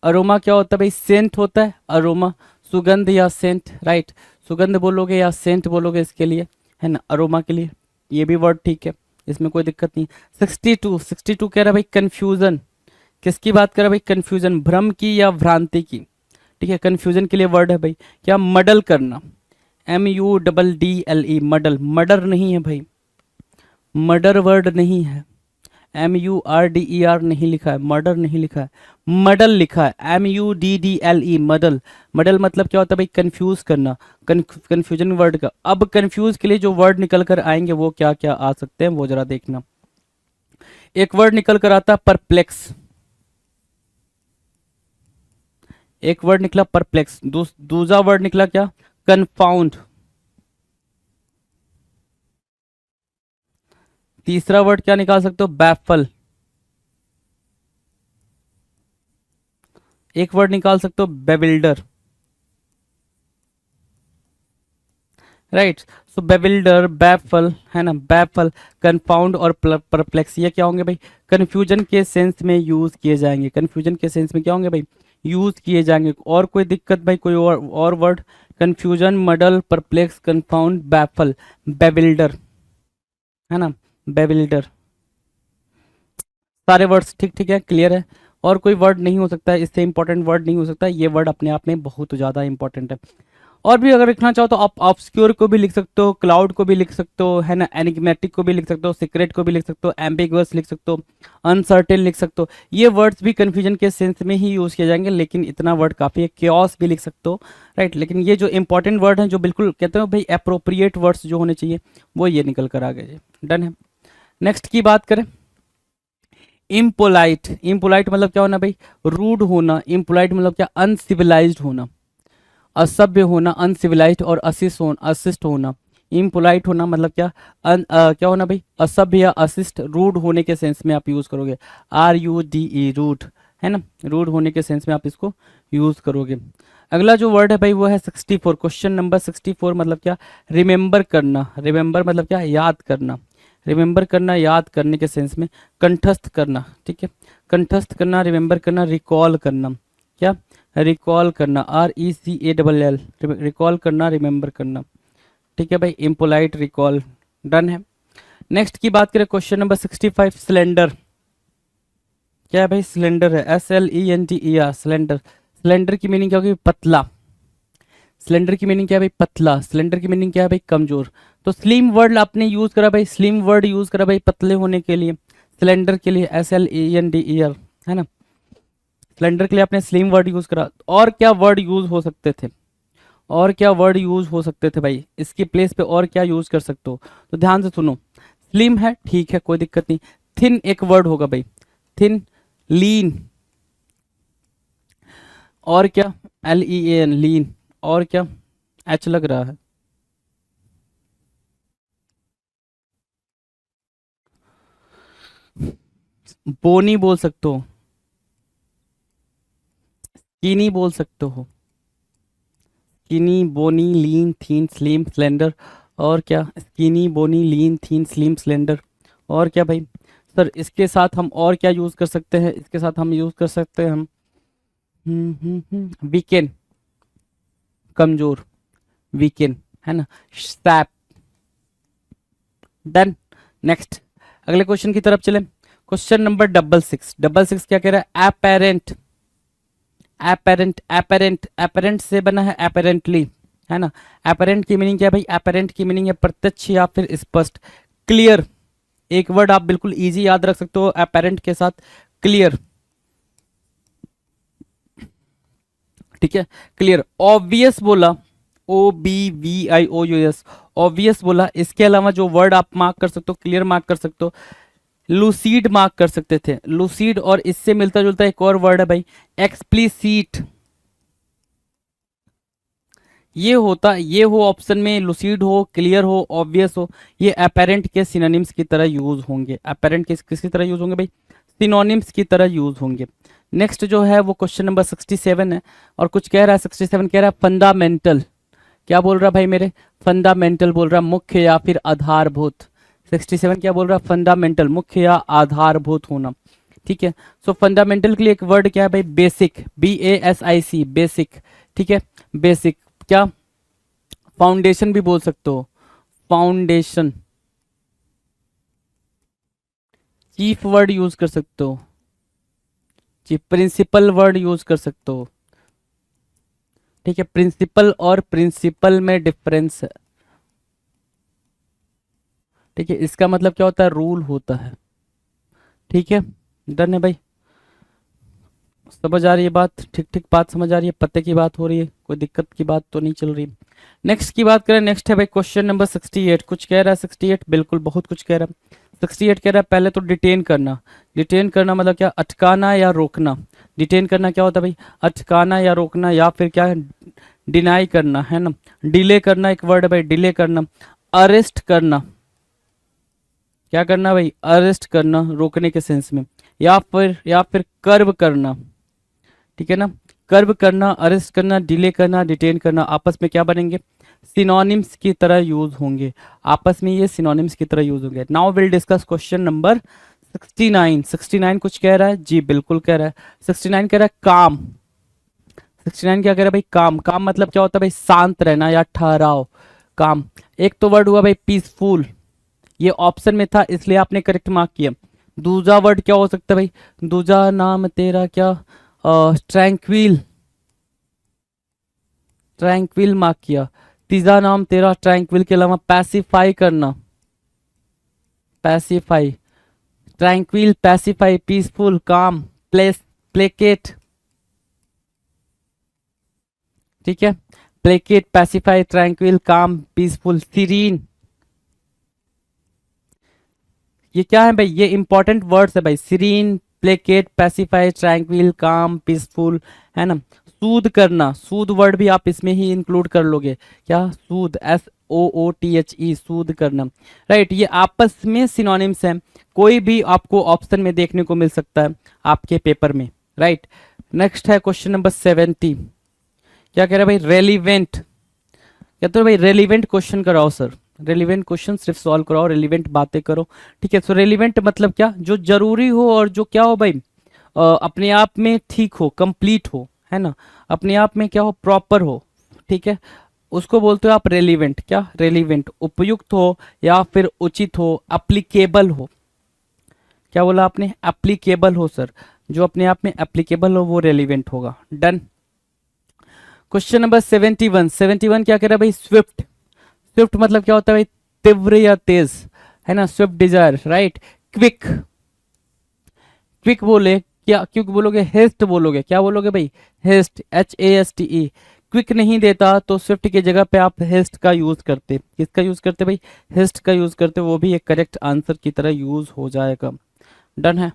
[SPEAKER 2] अरोमा क्या होता है भाई? सेंट होता है अरोमा, सुगंध या सेंट, राइट। सुगंध बोलोगे या सेंट बोलोगे इसके लिए, है ना, अरोमा के लिए। ये भी वर्ड ठीक है, इसमें कोई दिक्कत नहीं। 62 कह रहा है भाई कंफ्यूजन। किसकी बात कर रहा है भाई? कंफ्यूजन, भ्रम की या भ्रांति की, ठीक है। कंफ्यूजन के लिए वर्ड है भाई क्या? मडल करना, MUDDLE, मडल। मर्डर नहीं है भाई, मर्डर वर्ड नहीं है। MURDER नहीं लिखा है, मर्डर नहीं लिखा है, मडल लिखा है, MUDDLE, मडल। मडल मतलब क्या होता है भाई? कंफ्यूज करना, कंफ्यूजन वर्ड का। अब कंफ्यूज के लिए जो वर्ड निकल कर आएंगे वो क्या क्या आ सकते हैं वो जरा देखना। एक वर्ड निकल कर आता है परप्लेक्स, एक वर्ड निकला परप्लेक्स। दूसरा वर्ड निकला क्या? कन्फाउंड। तीसरा वर्ड क्या निकाल सकते हो? बैफल। एक वर्ड निकाल सकते हो बेविल्डर, राइट। सो बेविल्डर, बैफल, है ना, बैफल, कन्फाउंड और परप्लेक्स, ये क्या होंगे भाई? कंफ्यूजन के सेंस में यूज किए जाएंगे। कंफ्यूजन के सेंस में क्या होंगे भाई? यूज किए जाएंगे। और कोई दिक्कत भाई? कोई और word? Confusion, मडल, perplex, confound, baffle, बेविल्डर, है ना, बेविल्डर। सारे वर्ड्स ठीक ठीक है, क्लियर है। और कोई वर्ड नहीं हो सकता है, इससे इंपॉर्टेंट वर्ड नहीं हो सकता। ये वर्ड अपने आप में बहुत ज़्यादा इंपॉर्टेंट है। और भी अगर लिखना चाहो तो आप ऑब्सक्योर को भी लिख सकते हो, क्लाउड को भी लिख सकते हो, है ना, एनिग्मेटिक को भी लिख सकते हो, सीक्रेट को भी लिख सकते हो, एम्बिगुअस लिख सकते हो, अनसर्टेन लिख सकते हो। ये वर्ड्स भी कन्फ्यूजन के सेंस में ही यूज़ किए जाएंगे, लेकिन इतना वर्ड काफ़ी है। क्योस भी लिख सकते हो, राइट। लेकिन ये जो इंपॉर्टेंट वर्ड हैं, जो बिल्कुल कहते हो भाई अप्रोप्रिएट वर्ड्स जो होने चाहिए, वो ये निकल कर आ गए। डन है। नेक्स्ट की बात करें, इम्पोलाइट। इम्पोलाइट मतलब क्या होना भाई? रूड होना। इम्पोलाइट मतलब क्या? अनसिविलाइज्ड होना, असभ्य होना, अनसिविलाइज्ड, और अशिष्ट होना। इम्पोलाइट होना मतलब क्या? क्या होना भाई? असभ्य या अशिष्ट, रूड होने के सेंस में आप यूज करोगे, RUDE, रूड, है ना, रूड होने के सेंस में आप इसको यूज करोगे। अगला जो वर्ड है भाई वो है 64, क्वेश्चन नंबर 64। मतलब क्या? रिमेंबर करना। रिमेंबर मतलब क्या? याद करना। रिमेंबर करना, याद करने के सेंस में। कंठस्थ करना, ठीक है, कंठस्थ करना, रिमेंबर करना, रिकॉल करना। क्या? रिकॉल करना, RECALL, रिकॉल करना, रिमेंबर करना, ठीक है भाई। इम्पोलाइट, रिकॉल, डन है। नेक्स्ट की बात करें, क्वेश्चन नंबर 65, सिलेंडर। क्या है भाई? सिलेंडर है, SLENDER, सिलेंडर। सिलेंडर की मीनिंग क्या होगी? पतला। सिलेंडर की मीनिंग क्या है भाई? पतला। सिलेंडर की मीनिंग क्या है भाई? कमजोर। तो स्लिम वर्ड आपने यूज करा भाई, स्लिम वर्ड यूज करा भाई पतले होने के लिए। सिलेंडर के लिए SLENDER, है ना, सिलेंडर के लिए आपने स्लिम वर्ड यूज करा। और क्या वर्ड यूज हो सकते थे? और क्या वर्ड यूज हो सकते थे भाई? इसकी प्लेस पे और क्या यूज कर सकते हो? तो ध्यान से सुनो। स्लिम है, ठीक है, कोई दिक्कत नहीं। थिन एक वर्ड होगा भाई, थिन, लीन, और क्या? LEAN, लीन, और क्या? H लग रहा है, बोनी बोल सकते हो, स्किनी बोल सकते हो, स्किनी, बोनी, लीन, थीन, स्लिम, स्लेंडर, और क्या? स्किनी, बोनी, लीन, थीन, स्लिम, स्लेंडर, और क्या भाई? सर इसके साथ हम और क्या यूज कर सकते हैं? इसके साथ हम यूज कर सकते हैं हम वीकेंड, कमजोर, वीकेंड, है ना, सैप। डन। नेक्स्ट, अगले क्वेश्चन की तरफ चले। Question number 66। 66 क्या कह रहा है? अपेरेंट। एपेरेंट, एपेरेंट, एपेरेंट से बना है एपेरेंटली, है ना। एपेरेंट की मीनिंग क्या है भाई? एपेरेंट की मीनिंग है प्रत्यक्ष या फिर स्पष्ट, क्लियर। एक वर्ड आप बिल्कुल इजी याद रख सकते हो एपेरेंट के साथ, क्लियर, ठीक है, क्लियर। ऑब्वियस बोला, OBVIOUS, ऑब्वियस बोला। इसके अलावा जो वर्ड आप मार्क कर सकते हो, क्लियर मार्क कर सकते हो, लूसीड मार्क कर सकते थे, लूसीड। और इससे मिलता जुलता एक और वर्ड है भाई, एक्सप्लिसिट। ये होता, ये हो ऑप्शन में, लूसीड हो, क्लियर हो, ऑब्वियस हो, ये अपेरेंट के सिनोनिम्स की तरह यूज होंगे। अपेरेंट के किसकी तरह यूज होंगे भाई? सिनोनिम्स की तरह यूज होंगे। नेक्स्ट जो है वो क्वेश्चन नंबर 67 है, और कुछ कह रहा है, 67 कह रहा है फंडामेंटल। क्या बोल रहा है भाई मेरे? फंडामेंटल बोल रहा है, मुख्य या फिर आधारभूत। 67 क्या बोल रहा है? फंडामेंटल, मुख्य या आधारभूत होना, ठीक है। सो फंडामेंटल के लिए एक वर्ड क्या है भाई? बेसिक, BASIC, बेसिक, ठीक है, बेसिक। क्या? फाउंडेशन भी बोल सकते हो, फाउंडेशन। चीफ वर्ड यूज कर सकते हो, चीफ। प्रिंसिपल वर्ड यूज कर सकते हो, ठीक है। प्रिंसिपल और प्रिंसिपल में डिफरेंस है, ठीक है। इसका मतलब क्या होता है? रूल होता है, ठीक है। डन है भाई? समझ आ रही है बात? ठीक ठीक बात समझ आ रही है? पते की बात हो रही है? कोई दिक्कत की बात तो नहीं चल रही? नेक्स्ट की बात करें, नेक्स्ट है भाई क्वेश्चन नंबर 68। कुछ कह रहा है 68? बिल्कुल, बहुत कुछ कह रहा है। 68 कह रहा है पहले तो डिटेन करना। डिटेन करना मतलब क्या? अटकाना या रोकना। डिटेन करना क्या होता है भाई? अटकाना या रोकना, या फिर क्या है? डिनाई करना, है ना। डिले करना एक वर्ड है भाई, डिले करना। अरेस्ट करना, क्या करना भाई? अरेस्ट करना, रोकने के सेंस में। या फिर कर्व करना, ठीक है ना। कर्व करना, अरेस्ट करना, डिले करना, डिटेन करना, आपस में क्या बनेंगे? सिनोनिम्स की तरह यूज होंगे, आपस में ये सिनोनिम्स की तरह यूज होंगे। Now will discuss question number 69। 69 कुछ कह रहा है? जी बिल्कुल कह रहा है। 69 कह रहा है काम। 69 क्या कह रहा है भाई? काम। काम मतलब क्या होता है भाई? शांत रहना या ठहराव, काम। एक तो वर्ड हुआ भाई पीसफुल, ये ऑप्शन में था इसलिए आपने करेक्ट मार्क किया। दूसरा वर्ड क्या हो सकता है भाई? दूसरा नाम तेरा क्या? ट्रैंक्विल, ट्रैंक्विल मार्क किया। तीसरा नाम तेरा ट्रैंक्विल के अलावा पैसिफाई करना, पैसिफाई, ट्रैंक्विल, पैसिफाई, पीसफुल, काम, प्लेस, प्लेकेट, ठीक है। प्लेकेट, पैसिफाई, ट्रैंक्विल, काम, पीसफुल, सीरीन। ये क्या है भाई? ये इंपॉर्टेंट वर्ड्स है भाई। सीरीन, प्लेकेट, पैसिफाई, ट्रैंक्विल, काम, पीसफुल, है ना। सूद करना, सूद वर्ड भी आप इसमें ही इंक्लूड कर लोगे। क्या? सूद, SOOTHE, सूद करना, राइट। ये आपस में सिनोनिम्स हैं, कोई भी आपको ऑप्शन में देखने को मिल सकता है आपके पेपर में, राइट। नेक्स्ट है क्वेश्चन नंबर 70। क्या कह रहा है भाई? रेलिवेंट। कहते हो भाई रेलिवेंट क्वेश्चन कराओ सर, रेलिवेंट क्वेश्चन सिर्फ सॉल्व कराओ, रेलिवेंट बातें करो, ठीक है। सो रेलिवेंट मतलब क्या? जो जरूरी हो और जो क्या हो भाई? अपने आप में ठीक हो, कंप्लीट हो, है ना। अपने आप में क्या हो? प्रॉपर हो, ठीक है। उसको बोलते हो आप रेलिवेंट। क्या? रेलिवेंट। उपयुक्त हो या फिर उचित हो, अप्लीकेबल हो। क्या बोला आपने? एप्लीकेबल हो सर, जो अपने आप में एप्लीकेबल हो वो रेलिवेंट होगा। डन। Question number 71। 71 क्या कह रहा है भाई? स्विफ्ट। स्विफ्ट मतलब क्या होता है भाई? तीव्र या तेज, है ना। Swift dzire, right. Quick, quick बोले क्या? क्विक बोलोगे? हेस्ट बोलोगे? क्या बोलोगे भाई? Haste, HASTE। क्विक नहीं देता तो स्विफ्ट की जगह पे आप हेस्ट का यूज करते। किसका यूज करते भाई? हेस्ट का यूज करते, वो भी एक करेक्ट आंसर की तरह यूज हो जाएगा। डन है।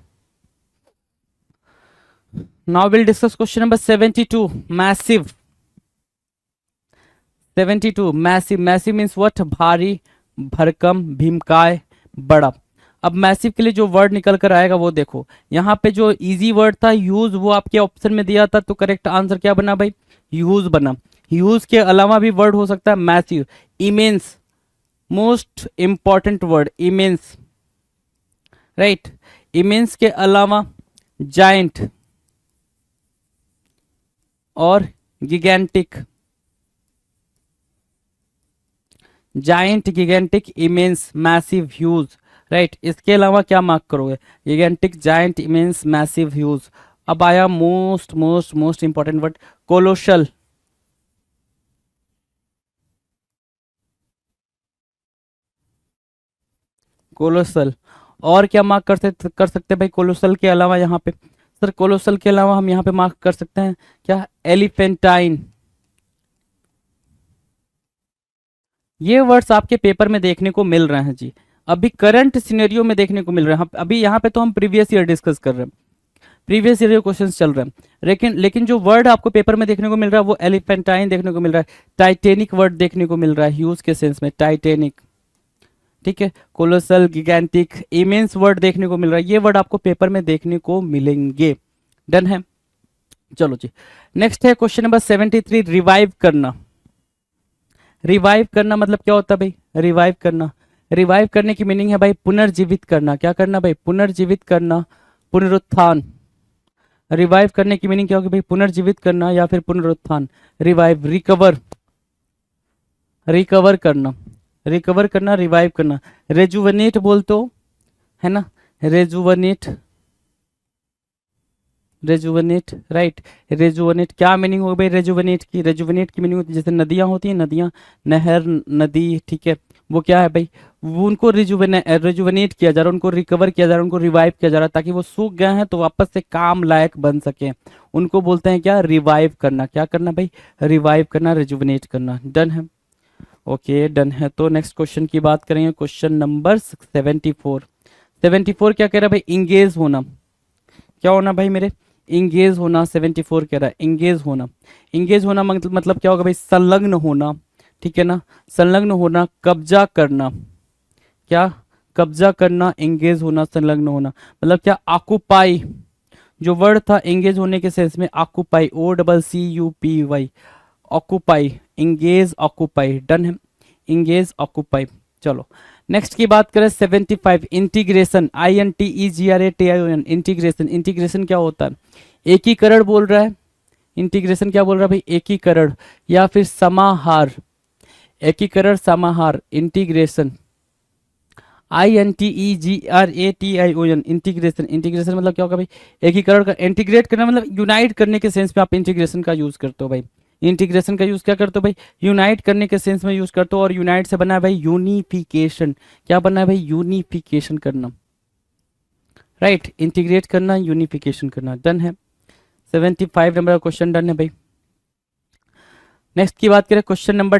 [SPEAKER 2] Now will discuss question number 72। Massive. 72 massive. Massive means what? भारी, भरकम, भीमकाय, बड़ा। अब मैसिव के लिए जो वर्ड निकल कर आएगा वो देखो, यहाँ पे जो इजी वर्ड था यूज, वो आपके ऑप्शन में दिया था, तो करेक्ट आंसर क्या बना भाई? यूज बना। यूज के अलावा भी वर्ड हो सकता है massive, immense, most important word immense, right. Immense के अलावा जाइंट और gigantic, giant, gigantic, immense, massive, huge, right. इसके अलावा क्या मार्क करोगे? Gigantic, giant, immense, massive, huge. अब आया most most most important word, colossal. Colossal. और क्या मार्क कर सकते हैं भाई कोलोसल के अलावा यहाँ पे? सर कोलोसल के अलावा हम यहाँ पे मार्क कर सकते हैं क्या? एलिफेंटाइन। ये वर्ड्स आपके पेपर में देखने को मिल रहे हैं जी, अभी करंट सिनेरियो में देखने को मिल रहे हैं। अभी यहाँ पे तो हम प्रीवियस ईयर डिस्कस कर रहे हैं, प्रीवियस ईयर क्वेश्चंस चल रहे हैं, लेकिन जो वर्ड आपको पेपर में देखने को मिल रहा है वो एलिफेंटाइन देखने को मिल रहा है, टाइटेनिक वर्ड देखने को मिल रहा है ह्यूज के सेंस में, टाइटेनिक। ठीक है, कोलोसल, गिगैंटिक, इमेंस वर्ड देखने को मिल रहा है, ये वर्ड आपको पेपर में देखने को मिलेंगे। डन है, चलो जी। नेक्स्ट है क्वेश्चन नंबर 73, रिवाइव करना। रिवाइव करना मतलब क्या होता है भाई? रिवाइव करना, रिवाइव करने की मीनिंग है भाई पुनर्जीवित करना। क्या करना भाई? पुनर्जीवित करना, पुनरुत्थान। रिवाइव करने की मीनिंग क्या होगी भाई? पुनर्जीवित करना या फिर पुनरुत्थान। रिवाइव, रिकवर, रिकवर करना, रिकवर करना, रिवाइव करना। रेजुवनेट बोलते हो, है ना? Rejuvenate, rejuvenate, right. रेजुवनेट क्या मीनिंग होगी भाई रेजुवनेट की? रेजुवनेट की मीनिंग होती है जैसे नदियां होती हैं, नदियां, नहर, नदी, ठीक है, वो क्या है भाई? वो उनको रिजुवनेट किया जा रहा है, उनको रिकवर किया जा रहा है, उनको रिवाइव किया जा रहा है, ताकि वो सूख गए हैं तो वापस से काम लायक बन सके। उनको बोलते हैं क्या? रिवाइव करना। क्या करना भाई? रिवाइव करना, रिजुवनेट करना। डन है, ओके डन है। तो नेक्स्ट क्वेश्चन की बात करेंगे, क्वेश्चन नंबर 74। 74 क्या कह रहा है भाई? इंगेज होना। क्या होना भाई मेरे? इंगेज होना। 74 कह रहा है इंगेज होना। इंगेज होना मतलब क्या होगा भाई? संलग्न होना, ठीक है ना? संलग्न होना, कब्जा करना। क्या? कब्जा करना, एंगेज होना, संलग्न होना। मतलब क्या? ऑक्यूपाई, जो वर्ड था एंगेज होने के सेंस में, occupy, OCCUPY, occupy, engage, occupy. Done है, इंगेज, ऑक्यूपाई। चलो नेक्स्ट की बात करें 75, इंटीग्रेशन। INTEGRATION, integration. इंटीग्रेशन क्या होता है? एकीकरण बोल रहा है। इंटीग्रेशन क्या बोल रहा है भाई? एकीकरण या फिर समाहार। एकीकरण, समाहार, इंटीग्रेशन। INTEGRATION, integration. इंटीग्रेशन मतलब क्या होगा भाई? एकीकरण का, इंटीग्रेट करना मतलब यूनाइट करने के सेंस में आप इंटीग्रेशन का यूज करते हो भाई। इंटीग्रेशन का यूज क्या करते हो भाई? यूनाइट करने के सेंस में यूज करते हो, और यूनाइट से बना है भाई यूनिफिकेशन। क्या बना है भाई? यूनिफिकेशन करना, राइट। इंटीग्रेट करना, यूनिफिकेशन करना। डन है, 75 नंबर का क्वेश्चन डन है भाई। नेक्स्ट की बात करें क्वेश्चन नंबर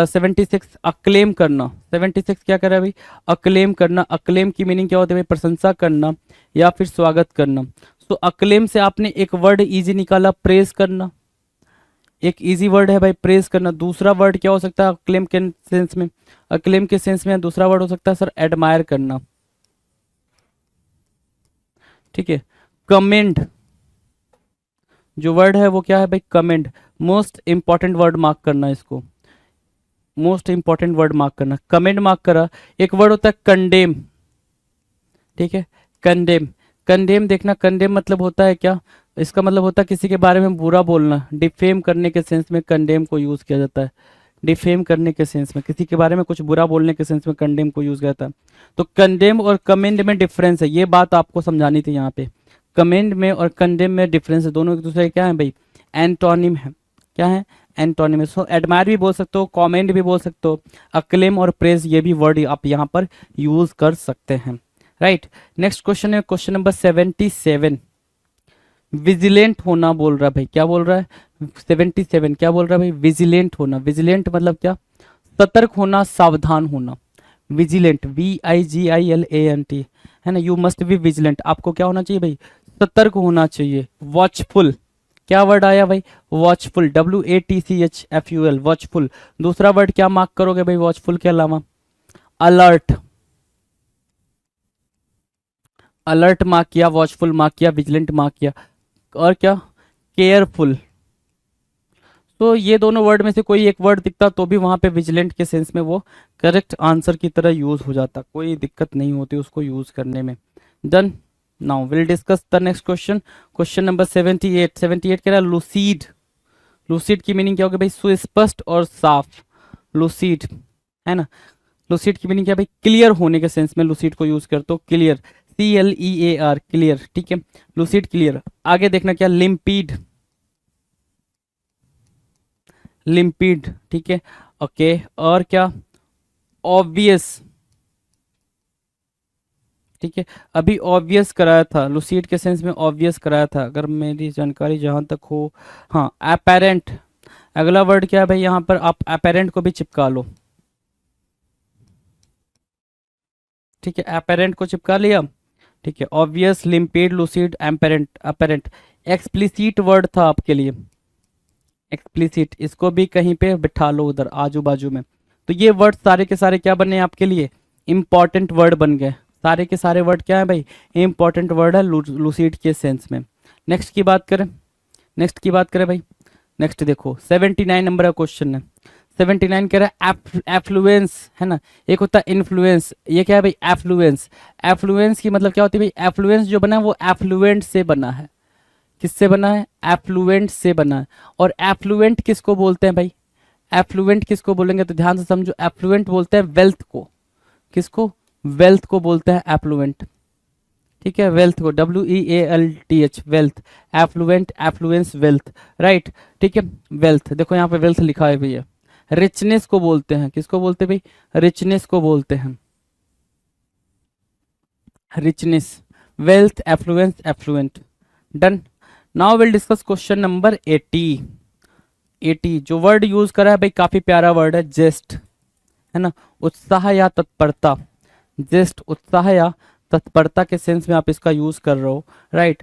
[SPEAKER 2] 76, अक्लेम करना। 76 क्या कर रहा है भाई? अक्लेम करना। अक्लेम की मीनिंग क्या होती है भाई? प्रशंसा करना या फिर स्वागत करना। तो अक्लेम से आपने एक वर्ड इजी निकाला, प्रेज करना। एक इजी वर्ड है भाई प्रेज करना। दूसरा वर्ड क्या हो सकता है अक्लेम के सेंस में? अक्लेम के सेंस में दूसरा वर्ड हो सकता है सर एडमायर करना, ठीक है। कमेंड, जो वर्ड है वो क्या है भाई? Commend. Most important word mark करना, इसको मोस्ट इंपॉर्टेंट वर्ड मार्क करना। कमेंड मार्क करा। एक वर्ड होता है कंडेम, ठीक है, कंडेम। कंडेम देखना, कंडेम मतलब होता है क्या? इसका मतलब होता है किसी के बारे में बुरा बोलना। डिफेम करने के सेंस में कंडेम को यूज किया जाता है। डिफेम करने के सेंस में, किसी के बारे में कुछ बुरा बोलने के सेंस में कंडेम को यूज किया जाता है। तो कंडेम और कमेंड में डिफरेंस है, ये बात आपको समझानी थी यहाँ पे। कमेंड में और कंडेम में डिफरेंस है, दोनों एक दूसरे क्या है भाई? एंटोनिम है। क्या है? एंटोनिम है। सो एडमायर भी बोल सकते हो, कमेंड भी बोल सकते हो, अक्लेम और प्रेज, ये भी वर्ड आप यहाँ पर यूज कर सकते हैं, राइट। नेक्स्ट क्वेश्चन है क्वेश्चन नंबर 77, विजिलेंट होना बोल रहा है भाई। क्या बोल रहा है? 77 क्या बोल रहा है भाई? विजिलेंट होना। विजिलेंट मतलब क्या? सतर्क होना, सावधान होना। विजिलेंट, VIGILANT, है ना? You must be vigilant. आपको क्या होना चाहिए भाई? सतर्क होना चाहिए। वॉचफुल, क्या वर्ड आया भाई? Watchful, WATCHFUL, watchful. दूसरा वर्ड क्या मार्क करोगे भाई वॉचफुल के अलावा? अलर्ट, अलर्ट मार्क किया, वॉचफुल मार्क किया, विजिलेंट मार्क किया, और क्या? केयरफुल। तो ये दोनों वर्ड में से कोई एक वर्ड दिखता तो भी वहां पे विजिलेंट के सेंस में वो करेक्ट आंसर की तरह यूज हो जाता, कोई दिक्कत नहीं होती उसको यूज करने में। Done. Now will discuss the next question, question number 78। 78 कह रहा है लूसीड। लूसीड की मीनिंग क्या होगी भाई? सुस्पष्ट और साफ। लूसीड, है ना? लूसीड की मीनिंग क्या भाई? क्लियर होने के सेंस में लूसीड को यूज करते हो, क्लियर। CLEAR, क्लियर, ठीक है, लूसिड क्लियर। आगे देखना क्या, लिम्पीड, लिम्पीड, ठीक है, ओके, और क्या, ऑब्वियस, ठीक है, अभी ऑब्वियस कराया था, लूसिड के सेंस में ऑब्वियस कराया था अगर मेरी जानकारी जहां तक हो। हाँ, अपेरेंट, अगला वर्ड क्या है भाई, यहाँ पर आप अपेरेंट को भी चिपका लो, ठीक है, अपेरेंट को चिपका लिया, ठीक है, obvious, लिम्पिड, lucid, apparent, apparent. Explicit word था आपके लिए, एक्सप्लिसिट, इसको भी कहीं पे बिठा लो उधर आजू बाजू में। तो ये वर्ड सारे के सारे क्या बने आपके लिए, इंपॉर्टेंट वर्ड बन गए, सारे के सारे वर्ड क्या है भाई, इंपॉर्टेंट वर्ड है लूसिड के सेंस में। नेक्स्ट की बात करें, नेक्स्ट की बात करें भाई, नेक्स्ट देखो 79 नंबर का क्वेश्चन है। 79 कह रहा है एफ्लुएंस, है ना, एक होता है इन्फ्लुएंस, ये क्या है भाई, एफ्लुएंस। एफ्लुएंस की मतलब क्या होती है भाई, एफ्लुएंस जो बना है वो एफ्लुएंट से बना है, किससे बना है, एफ्लुएंट से बना है। और एफ्लुएंट किसको बोलते हैं भाई, एफ्लुएंट किसको बोलेंगे तो ध्यान से समझो, एफ्लुएंट बोलते हैं वेल्थ को, किसको, वेल्थ को बोलते हैं एफ्लुएंट, ठीक है, वेल्थ को, WEALTH, wealth, affluent, affluence, wealth, right, ठीक है, वेल्थ, देखो यहाँ पे वेल्थ लिखा है भैया। रिचनेस को बोलते हैं, किसको बोलते हैं भाई, रिचनेस को बोलते हैं, richness, wealth, affluence, affluent, done. Now will discuss question number 80। 80 जो वर्ड यूज करा है भाई, काफी प्यारा वर्ड है, जेस्ट, है ना, उत्साह या तत्परता, जेस्ट, उत्साह या तत्परता के सेंस में आप इसका यूज कर रहे हो, राइट।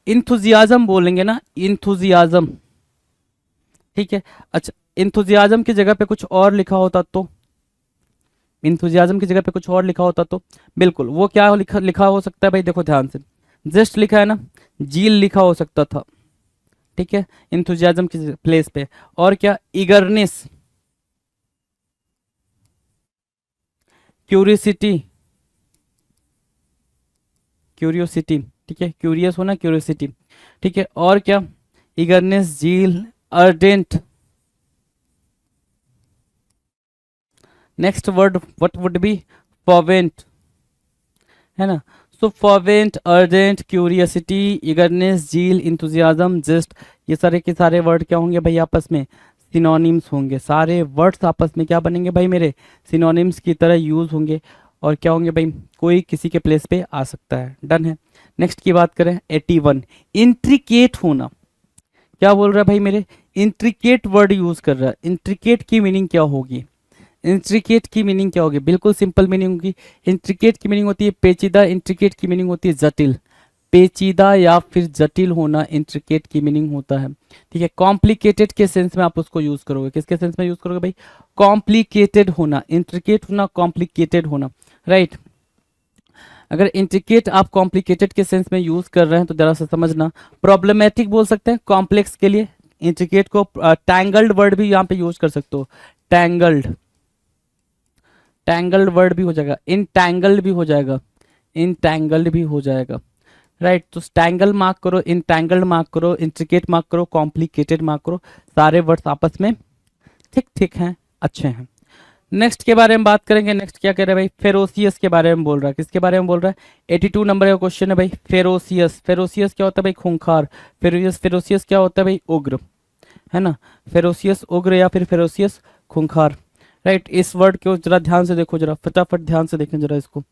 [SPEAKER 2] इंथुजियाज्म बोलेंगे ना, इंथुजियाज्म, ठीक है, अच्छा, इंथुजियाज्म की जगह पे कुछ और लिखा होता तो, इंथुजियाज्म की जगह पे कुछ और लिखा होता तो, बिल्कुल, वो क्या लिखा लिखा हो सकता है भाई, देखो ध्यान से, जस्ट लिखा है ना, जील लिखा हो सकता था, ठीक है, इंथुजियाज्म की प्लेस पे। और क्या, ईगरनेस, क्यूरियोसिटी, क्यूरियोसिटी, ठीक है, क्यूरियस होना, क्यूरियोसिटी, ठीक है, और क्या, eagerness, zeal, ardent. Next word what would be, fervent, है ना, so fervent, ardent, curiosity, eagerness, zeal, enthusiasm, just, ये सारे के सारे वर्ड क्या होंगे भाई, आपस में सिनोनिम्स होंगे, सारे वर्ड्स आपस में क्या बनेंगे भाई मेरे, सिनोनिम्स की तरह यूज होंगे, और क्या होंगे भाई, कोई किसी के प्लेस पे आ सकता है, डन है। नेक्स्ट की बात करें 81, इंट्रिकेट होना, क्या बोल रहा है भाई मेरे, इंट्रिकेट वर्ड यूज कर रहा है, इंट्रिकेट की मीनिंग क्या होगी, इंट्रिकेट की मीनिंग क्या होगी, बिल्कुल सिंपल मीनिंग होगी, इंट्रिकेट की मीनिंग होती है पेचीदा, इंट्रिकेट की मीनिंग होती है जटिल, पेचीदा या फिर जटिल होना इंट्रिकेट की मीनिंग होता है, ठीक है। कॉम्प्लिकेटेड के सेंस में आप उसको यूज करोगे, किसके सेंस में यूज करोगे भाई, कॉम्प्लिकेटेड होना, इंट्रिकेट होना, कॉम्प्लिकेटेड होना, राइट। अगर इंट्रिकेट आप कॉम्प्लिकेटेड के सेंस में यूज कर रहे हैं तो जरा सा समझना, प्रॉब्लमेटिक बोल सकते हैं कॉम्प्लेक्स के लिए, इंट्रिकेट को टैंगल्ड वर्ड भी यहाँ पे यूज कर सकते हो, टैंगल्ड, टैंगल्ड वर्ड भी हो जाएगा, इनटैंगल्ड भी हो जाएगा, इनटैंगल्ड भी हो जाएगा, राइट। तो स्टैंगल मार्क करो, इनटैंगल्ड मार्क करो, इंट्रिकेट मार्क करो, कॉम्प्लिकेटेड मार्क करो, सारे वर्ड्स आपस में ठीक ठीक हैं, अच्छे हैं। नेक्स्ट के बारे में बात करेंगे, नेक्स्ट क्या कह रहा है भाई, फेरोसियस के बारे में बोल रहा है, किसके बारे में बोल रहा है, 82 नंबर का क्वेश्चन है भाई, फेरोसियस, फेरोसियस क्या होता है भाई, खूंखार, फेरोसियस, फेरोसियस क्या होता है भाई, उग्र, है ना, फेरोसियस उग्र या फिर फेरोसियस खूंखार, राइट। इस वर्ड को जरा ध्यान से देखो, जरा फटाफट ध्यान से देखें जरा इसको।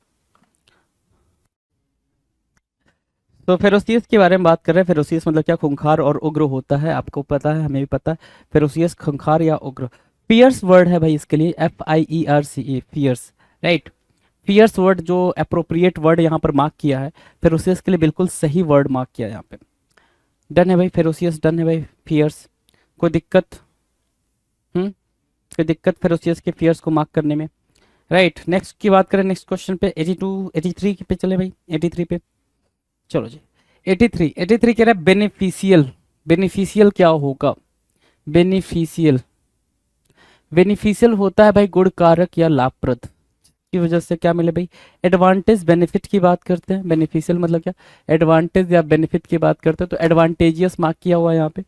[SPEAKER 2] तो फेरोसियस के बारे में बात कर रहे हैं, फेरोसियस मतलब क्या, खूंखार और उग्र होता है, आपको पता है, हमें भी पता है, फेरोसियस खूंखार या उग्र। फियर्स वर्ड है भाई इसके लिए, FIERCE, fierce, right. Fierce word जो अप्रोप्रिएट वर्ड यहाँ पर मार्क किया है, फेरोसियस के लिए बिल्कुल सही वर्ड मार्क किया है यहाँ पे, डन है भाई, फेरोसियस डन है भाई, फियर्स, कोई दिक्कत, कोई दिक्कत फेरोसियस के फियर्स को मार्क करने में, राइट। नेक्स्ट की बात करें, नेक्स्ट क्वेश्चन पे 82 83 पे चले भाई, 83 पे चलो जी। 83 कह रहा है बेनिफिशियल, बेनिफिशियल क्या होगा, बेनिफिशियल, बेनिफिशियल होता है भाई गुणकारक या लाभप्रद, की वजह से क्या मिले भाई, एडवांटेज, बेनिफिट की बात करते हैं, बेनिफिशियल मतलब क्या, एडवांटेज या बेनिफिट की बात करते हैं, तो एडवांटेजियस मार्क किया हुआ है यहाँ पे,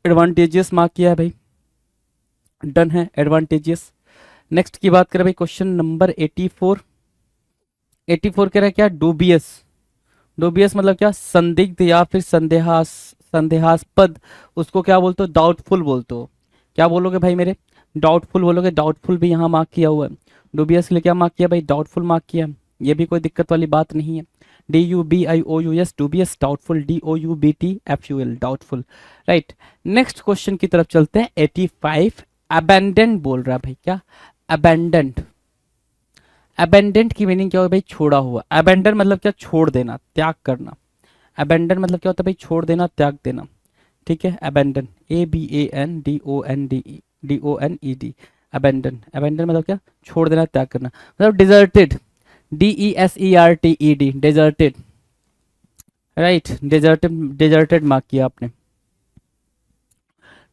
[SPEAKER 2] एडवांटेजियस मार्क किया है भाई, डन है, एडवांटेजियस। नेक्स्ट की बात करें भाई, क्वेश्चन नंबर 84, 84 कह रहा है क्या, डूबियस। डूबियस मतलब क्या, संदिग्ध या फिर संदेहास्पद, उसको क्या बोलते हो, डाउटफुल बोलते हो। क्या बोलोगे भाई मेरे, डाउटफुल बोलोगे। डाउटफुल भी यहाँ मार्क किया हुआ है। डूबियस के लिए क्या मार्क किया भाई, डाउटफुल मार्क किया। ये भी कोई दिक्कत वाली बात नहीं है। DUBIOUS dubious, doubtful DOUBTFUL doubtful, right. Next question की तरफ चलते हैं। 85 अबेंडेंट बोल रहा है भाई, क्या, अबेंडेंट। अबेंडेंट की मीनिंग क्या हो भाई, छोड़ा हुआ। अबेंडन मतलब क्या, छोड़ देना, त्याग करना। अबेंडन मतलब क्या होता है भाई, छोड़ देना, त्याग देना, ठीक है। Abandon, ABANDONED, abandon. अबेंडन मतलब क्या, छोड़ देना, त्याग करना। मतलब deserted, DESERTED, deserted, right. Deserted, deserted mark किया आपने,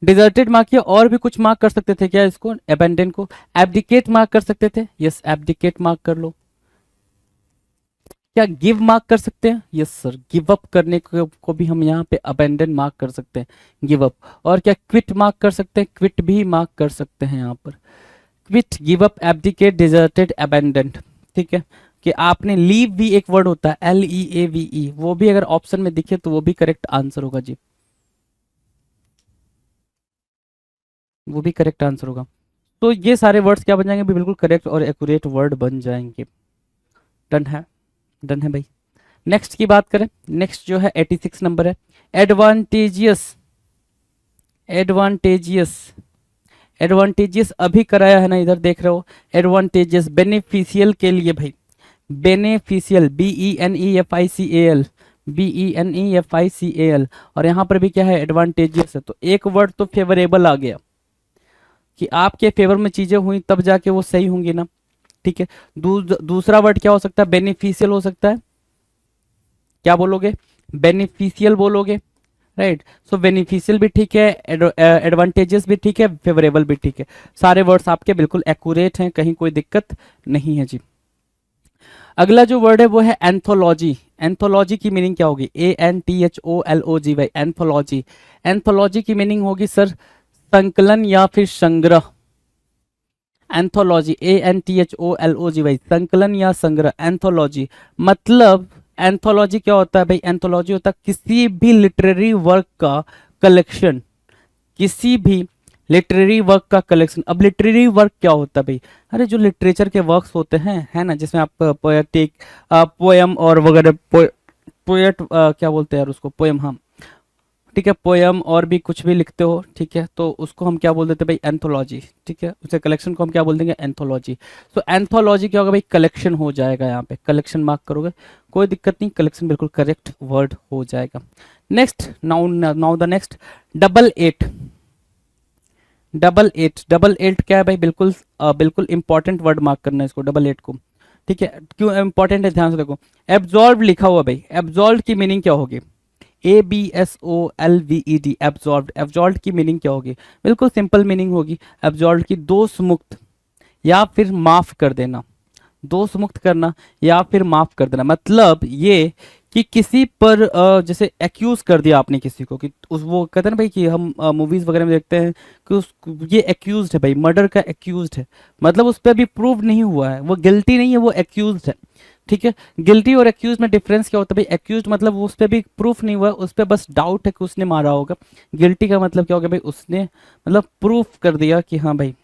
[SPEAKER 2] डिजर्टेड मार्क किया। और भी कुछ मार्क कर सकते थे क्या इसको, अबेंडन को, एब्डिकेट मार्क कर सकते थे, यस एब्डिकेट मार्क कर लो। क्या गिव मार्क कर सकते हैं, यस सर, गिव अप करने को भी हम यहाँ पे अबेंडन मार्क कर सकते हैं, गिव अप। और क्या क्विट मार्क कर सकते हैं, क्विट भी मार्क कर सकते हैं यहाँ पर, quit, give up, abdicate, deserted, abundant, ठीक है। कि आपने लीव भी एक वर्ड होता है, LEAVE, वो भी अगर ऑप्शन में दिखे तो वो भी करेक्ट आंसर होगा जी, वो भी करेक्ट आंसर होगा। तो ये सारे वर्ड्स क्या बन जाएंगे, बिल्कुल करेक्ट और एक्यूरेट वर्ड बन जाएंगे। डन है, डन है भाई। नेक्स्ट की बात करें, नेक्स्ट जो है 86 नंबर है, एडवांटेजियस। एडवांटेजियस, एडवांटेजियस अभी कराया है ना, इधर देख रहे हो, एडवांटेजियस बेनिफिशियल के लिए भाई, बेनिफिशियल, BENEFICAL, BENEFICAL। और यहाँ पर भी क्या है, एडवांटेजियस है। तो एक वर्ड तो फेवरेबल आ गया, कि आपके फेवर में चीजें हुई तब जाके वो सही होंगी ना, ठीक है। दूसरा वर्ड क्या हो सकता है, बेनिफिशियल हो सकता है। क्या बोलोगे, बेनिफिशियल बोलोगे, राइट। सो बेनिफिशियल भी ठीक है, एडवांटेजेस भी ठीक है, फेवरेबल भी ठीक है। सारे वर्ड्स आपके बिल्कुल एक्यूरेट हैं, कहीं कोई दिक्कत नहीं है जी। अगला जो वर्ड है वो है एंथोलॉजी। एंथोलॉजी की मीनिंग क्या होगी, ANTHOLOGY, एंथोलॉजी। एंथोलॉजी की मीनिंग होगी सर संकलन या फिर संग्रह। एंथोलॉजी, ANTHOLOGY, संकलन या संग्रह, एंथोलॉजी। मतलब एंथोलॉजी क्या होता है भाई, एंथोलॉजी होता है किसी भी लिटरेरी वर्क का कलेक्शन, किसी भी लिटरेरी वर्क का कलेक्शन। अब लिटरेरी वर्क क्या होता है भाई, अरे जो लिटरेचर के वर्क्स होते हैं, है ना, जिसमें आप पोएटिक, पोएम और वगैरह, पोएट क्या बोलते हैं यार उसको, पोएम, हाँ ठीक है, पोएम और भी कुछ भी लिखते हो, ठीक है, तो उसको हम क्या बोल देते हैं भाई, एंथोलॉजी, ठीक है। उसे कलेक्शन को हम क्या बोल देंगे, एंथोलॉजी। तो एंथोलॉजी क्या होगा भाई, कलेक्शन हो जाएगा, यहाँ पे कलेक्शन मार्क करोगे, कोई दिक्कत नहीं, कलेक्शन बिल्कुल करेक्ट वर्ड हो जाएगा। Next, now the next, double eight. Double eight, double eight क्या है भाई, बिल्कुल बिल्कुल इंपॉर्टेंट वर्ड मार्क करना है इसको, डबल एट को, ठीक है। क्यों इंपॉर्टेंट है, ध्यान से देखो। एब्जॉर्ब लिखा हुआ भाई, एब्जॉर्ब की मीनिंग क्या होगी, ABSOLVED, एब्जॉर्ब। एब्जॉर्ब की मीनिंग क्या होगी, बिल्कुल सिंपल मीनिंग होगी एब्जॉर्ब की, दोष मुक्त या फिर माफ कर देना, दोष मुक्त करना या फिर माफ कर देना। मतलब ये कि किसी पर जैसे एक्यूज कर दिया आपने किसी को, कि उस, वो कहते हैं ना भाई कि हम मूवीज वगैरह में देखते हैं कि उस, ये एक्यूज्ड है भाई, मर्डर का एक्यूज्ड है, मतलब उस पर अभी प्रूव नहीं हुआ है, वो गिल्टी नहीं है, वो एक्यूज्ड है, ठीक है। गिल्टी और एक्यूज में डिफरेंस क्या होता है भाई, एक्यूज मतलब उस पर भी प्रूफ नहीं हुआ, उस पर बस डाउट है कि उसने मारा होगा। गिल्टी का मतलब क्या होगा भाई, उसने मतलब प्रूफ कर दिया कि हाँ भाई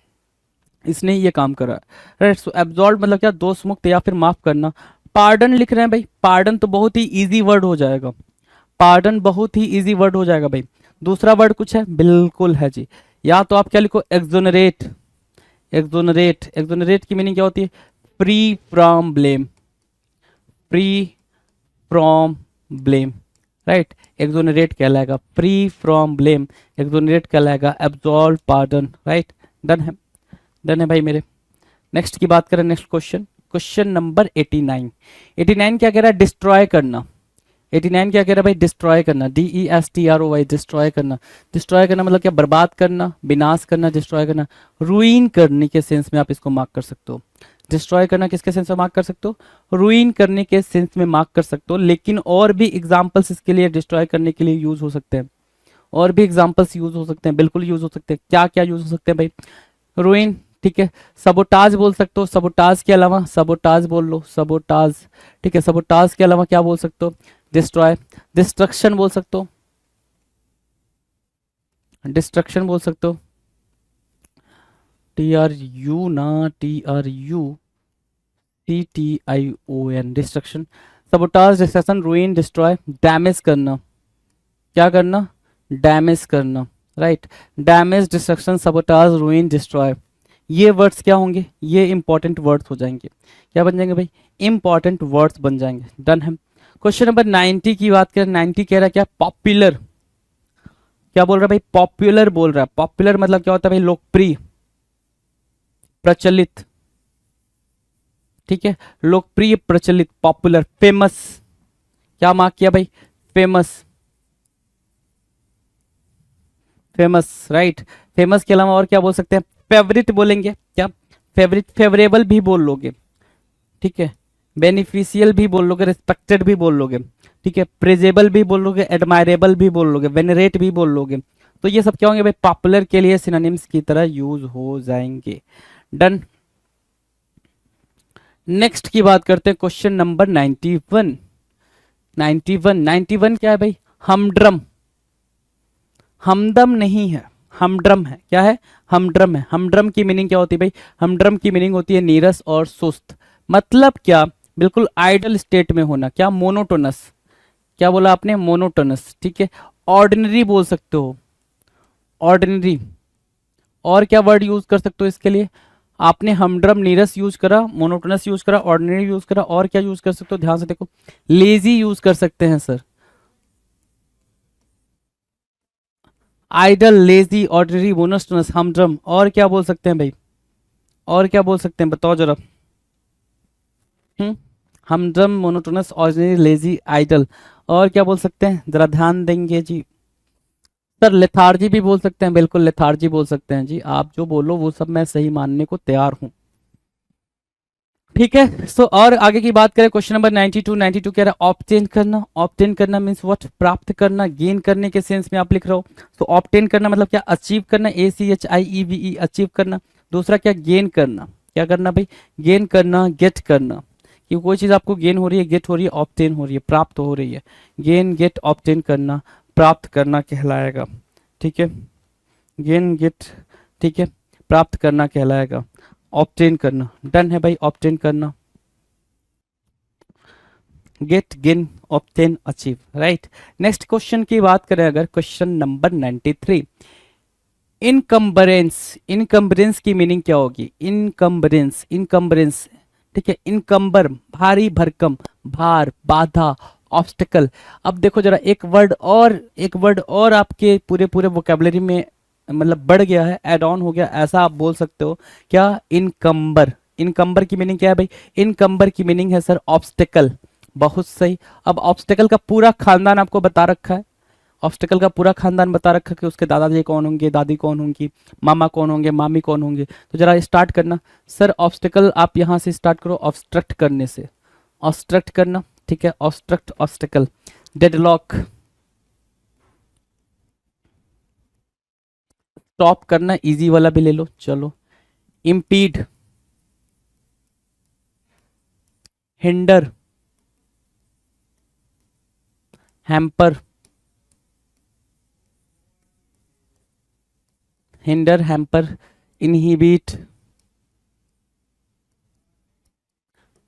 [SPEAKER 2] इसने ये काम करा, राइट। सो एब्जॉल्व मतलब क्या, दोष मुक्त या फिर माफ करना। पार्डन लिख रहे हैं भाई, पार्डन तो बहुत ही इजी वर्ड हो जाएगा, पार्डन बहुत ही इजी वर्ड हो जाएगा भाई। दूसरा वर्ड कुछ है, बिल्कुल है जी, या तो आप क्या लिखो, एक्सोनरेट। एक्सोनरेट, एक्सोनरेट की मीनिंग क्या होती है, free from blame, free from blame, right. Exonerate कहलाएगा फ्री फ्रॉम ब्लेम, एक्सोनरेट कहलाएगा एब्सॉल्व पार्डन, राइट। डन है, डन है भाई मेरे। नेक्स्ट की बात करें, नेक्स्ट क्वेश्चन, क्वेश्चन नंबर 89। 89 क्या कह रहा है, डिस्ट्रॉय करना। 89 क्या कह रहा है भाई, डिस्ट्रॉय करना, DESTROY, डिस्ट्रॉय करना। डिस्ट्रॉय करना मतलब क्या, बर्बाद करना, विनाश करना, डिस्ट्रॉय करना, रूइन करने के सेंस में आप इसको मार्क कर सकते हो। डिस्ट्रॉय करना किसके सेंस में मार्क कर सकते हो, रूइन करने के सेंस में मार्क कर सकते हो। लेकिन और भी एग्जाम्पल्स इसके लिए, डिस्ट्रॉय करने के लिए यूज हो सकते हैं, और भी एग्जाम्पल्स यूज हो सकते हैं, बिल्कुल यूज हो सकते हैं। क्या क्या यूज हो सकते हैं भाई, रूइन, ठीक है। सबोटाज बोल सकते हो, सबोटाज के अलावा सबोटाज बोल लो, सबोटाज, ठीक है। सबोटाज के अलावा क्या बोल सकते हो? डिस्ट्रॉय, डिस्ट्रक्शन बोल सकते हो, डिस्ट्रक्शन बोल सकते हो, TRU ना, TRUCTION, destruction. Sabotage, destruction, रूइन, destroy, damage करना, क्या करना? डैमेज करना, right. Damage, destruction, sabotage, रूइन, destroy, ये वर्ड्स क्या होंगे? ये इंपॉर्टेंट वर्ड्स हो जाएंगे। क्या बन जाएंगे भाई? इंपॉर्टेंट वर्ड्स बन जाएंगे। डन है। क्वेश्चन नंबर 90 की बात करें, 90 कह रहा है क्या? पॉपुलर। क्या बोल रहा है भाई? पॉपुलर बोल रहा है। पॉपुलर मतलब क्या होता है भाई? लोकप्रिय, प्रचलित, ठीक है। लोकप्रिय, प्रचलित, पॉपुलर। फेमस, क्या मार्क किया भाई? Famous, famous, right. फेमस के अलावा और क्या बोल सकते हैं? फेवरेट बोलेंगे, क्या? फेवरेट, फेवरेबल भी बोल लोगे, ठीक है। बेनिफिशियल भी बोल लोगे, रिस्पेक्टेड भी बोल लोगे, ठीक है। प्रेजेबल भी बोल लोगे, एडमायरेबल भी बोल लोगे, वेनरेट भी बोल लोगे। तो ये सब क्या होंगे भाई? पॉपुलर के लिए सिनोनिम्स की तरह यूज हो जाएंगे। डन। नेक्स्ट की बात करते हैं, क्वेश्चन नंबर 91। 91 क्या है भाई? हमड्रम। हमदम नहीं है, हमड्रम है। क्या है? हमड्रम है। हमड्रम की मीनिंग क्या होती है भाई? हमड्रम की मीनिंग होती है नीरस और सुस्त। मतलब क्या? बिल्कुल आइडल स्टेट में होना। क्या? मोनोटोनस। क्या बोला आपने? मोनोटोनस, ठीक है। ऑर्डिनरी बोल सकते हो, ऑर्डिनरी। और क्या वर्ड यूज कर सकते हो इसके लिए? आपने हमड्रम, नीरस यूज करा, मोनोटोनस यूज करा, ऑर्डिनरी यूज करा, और क्या यूज कर सकते हो? ध्यान से देखो, लेजी यूज कर सकते हैं sir. Idle, lazy, ordinary, monotonous, humdrum. और क्या बोल सकते हैं भाई? और क्या बोल सकते हैं? बताओ जरा। Humdrum, monotonous, ordinary, lazy, idle. और क्या बोल सकते हैं? जरा ध्यान देंगे जी। सर लेथार्जी भी बोल सकते हैं, बिल्कुल लेथार्जी बोल सकते हैं जी। आप जो बोलो वो सब मैं सही मानने को तैयार हूं, ठीक है। सो और आगे की बात करें, क्वेश्चन नंबर 92। 92 कह रहा है ऑब्टेन करना। ऑब्टेन करना मीन्स व्हाट? प्राप्त करना, गेन करने के सेंस में आप लिख रहे हो। तो ऑब्टेन करना मतलब क्या? अचीव करना, ACHIEVE, अचीव करना। दूसरा क्या? गेन करना। क्या करना भाई? गेन करना, गेट करना। कि कोई चीज आपको गेन हो रही है, गेट हो रही है, ऑब्टेन हो रही है, प्राप्त हो रही है। गेन, गेट, ऑब्टेन करना, प्राप्त करना कहलाएगा, ठीक है। गेन, गेट, ठीक है, प्राप्त करना कहलाएगा। ऑब्टेन करना, डन है भाई। ऑब्टेन करना, get, gain, obtain, achieve, right. Next question की बात करें अगर, क्वेश्चन नंबर 93। इनकम्बरेंस। इनकम्बरेंस की मीनिंग क्या होगी? इनकम्बरेंस, इनकम्बरेंस, ठीक है। इनकम्बर, भारी भरकम, भार, बाधा, ऑब्स्टिकल। अब देखो जरा, एक वर्ड और, एक वर्ड और आपके पूरे पूरे वोकेबलरी में मतलब बढ़ गया है, एड ऑन हो गया, ऐसा आप बोल सकते हो। क्या? इनकम्बर। इनकम्बर की मीनिंग क्या है भाई? इनकम्बर की मीनिंग है सर ऑब्स्टिकल। बहुत सही। अब ऑब्स्टिकल का पूरा खानदान आपको बता रखा है। ऑब्स्टिकल का पूरा खानदान बता रखा है कि उसके दादाजी कौन होंगे, दादी कौन होंगी, मामा कौन होंगे, मामी कौन होंगे। तो जरा स्टार्ट करना सर। ऑब्स्टिकल आप यहां से स्टार्ट करो, ऑब्स्ट्रक्ट करने से। ऑब्स्ट्रक्ट करना, ठीक है। ऑब्स्ट्रक्ट, ऑब्स्टिकल, डेडलॉक, स्टॉप करना, इजी वाला भी ले लो, चलो। Impede, hinder, hamper, hinder, hamper, inhibit,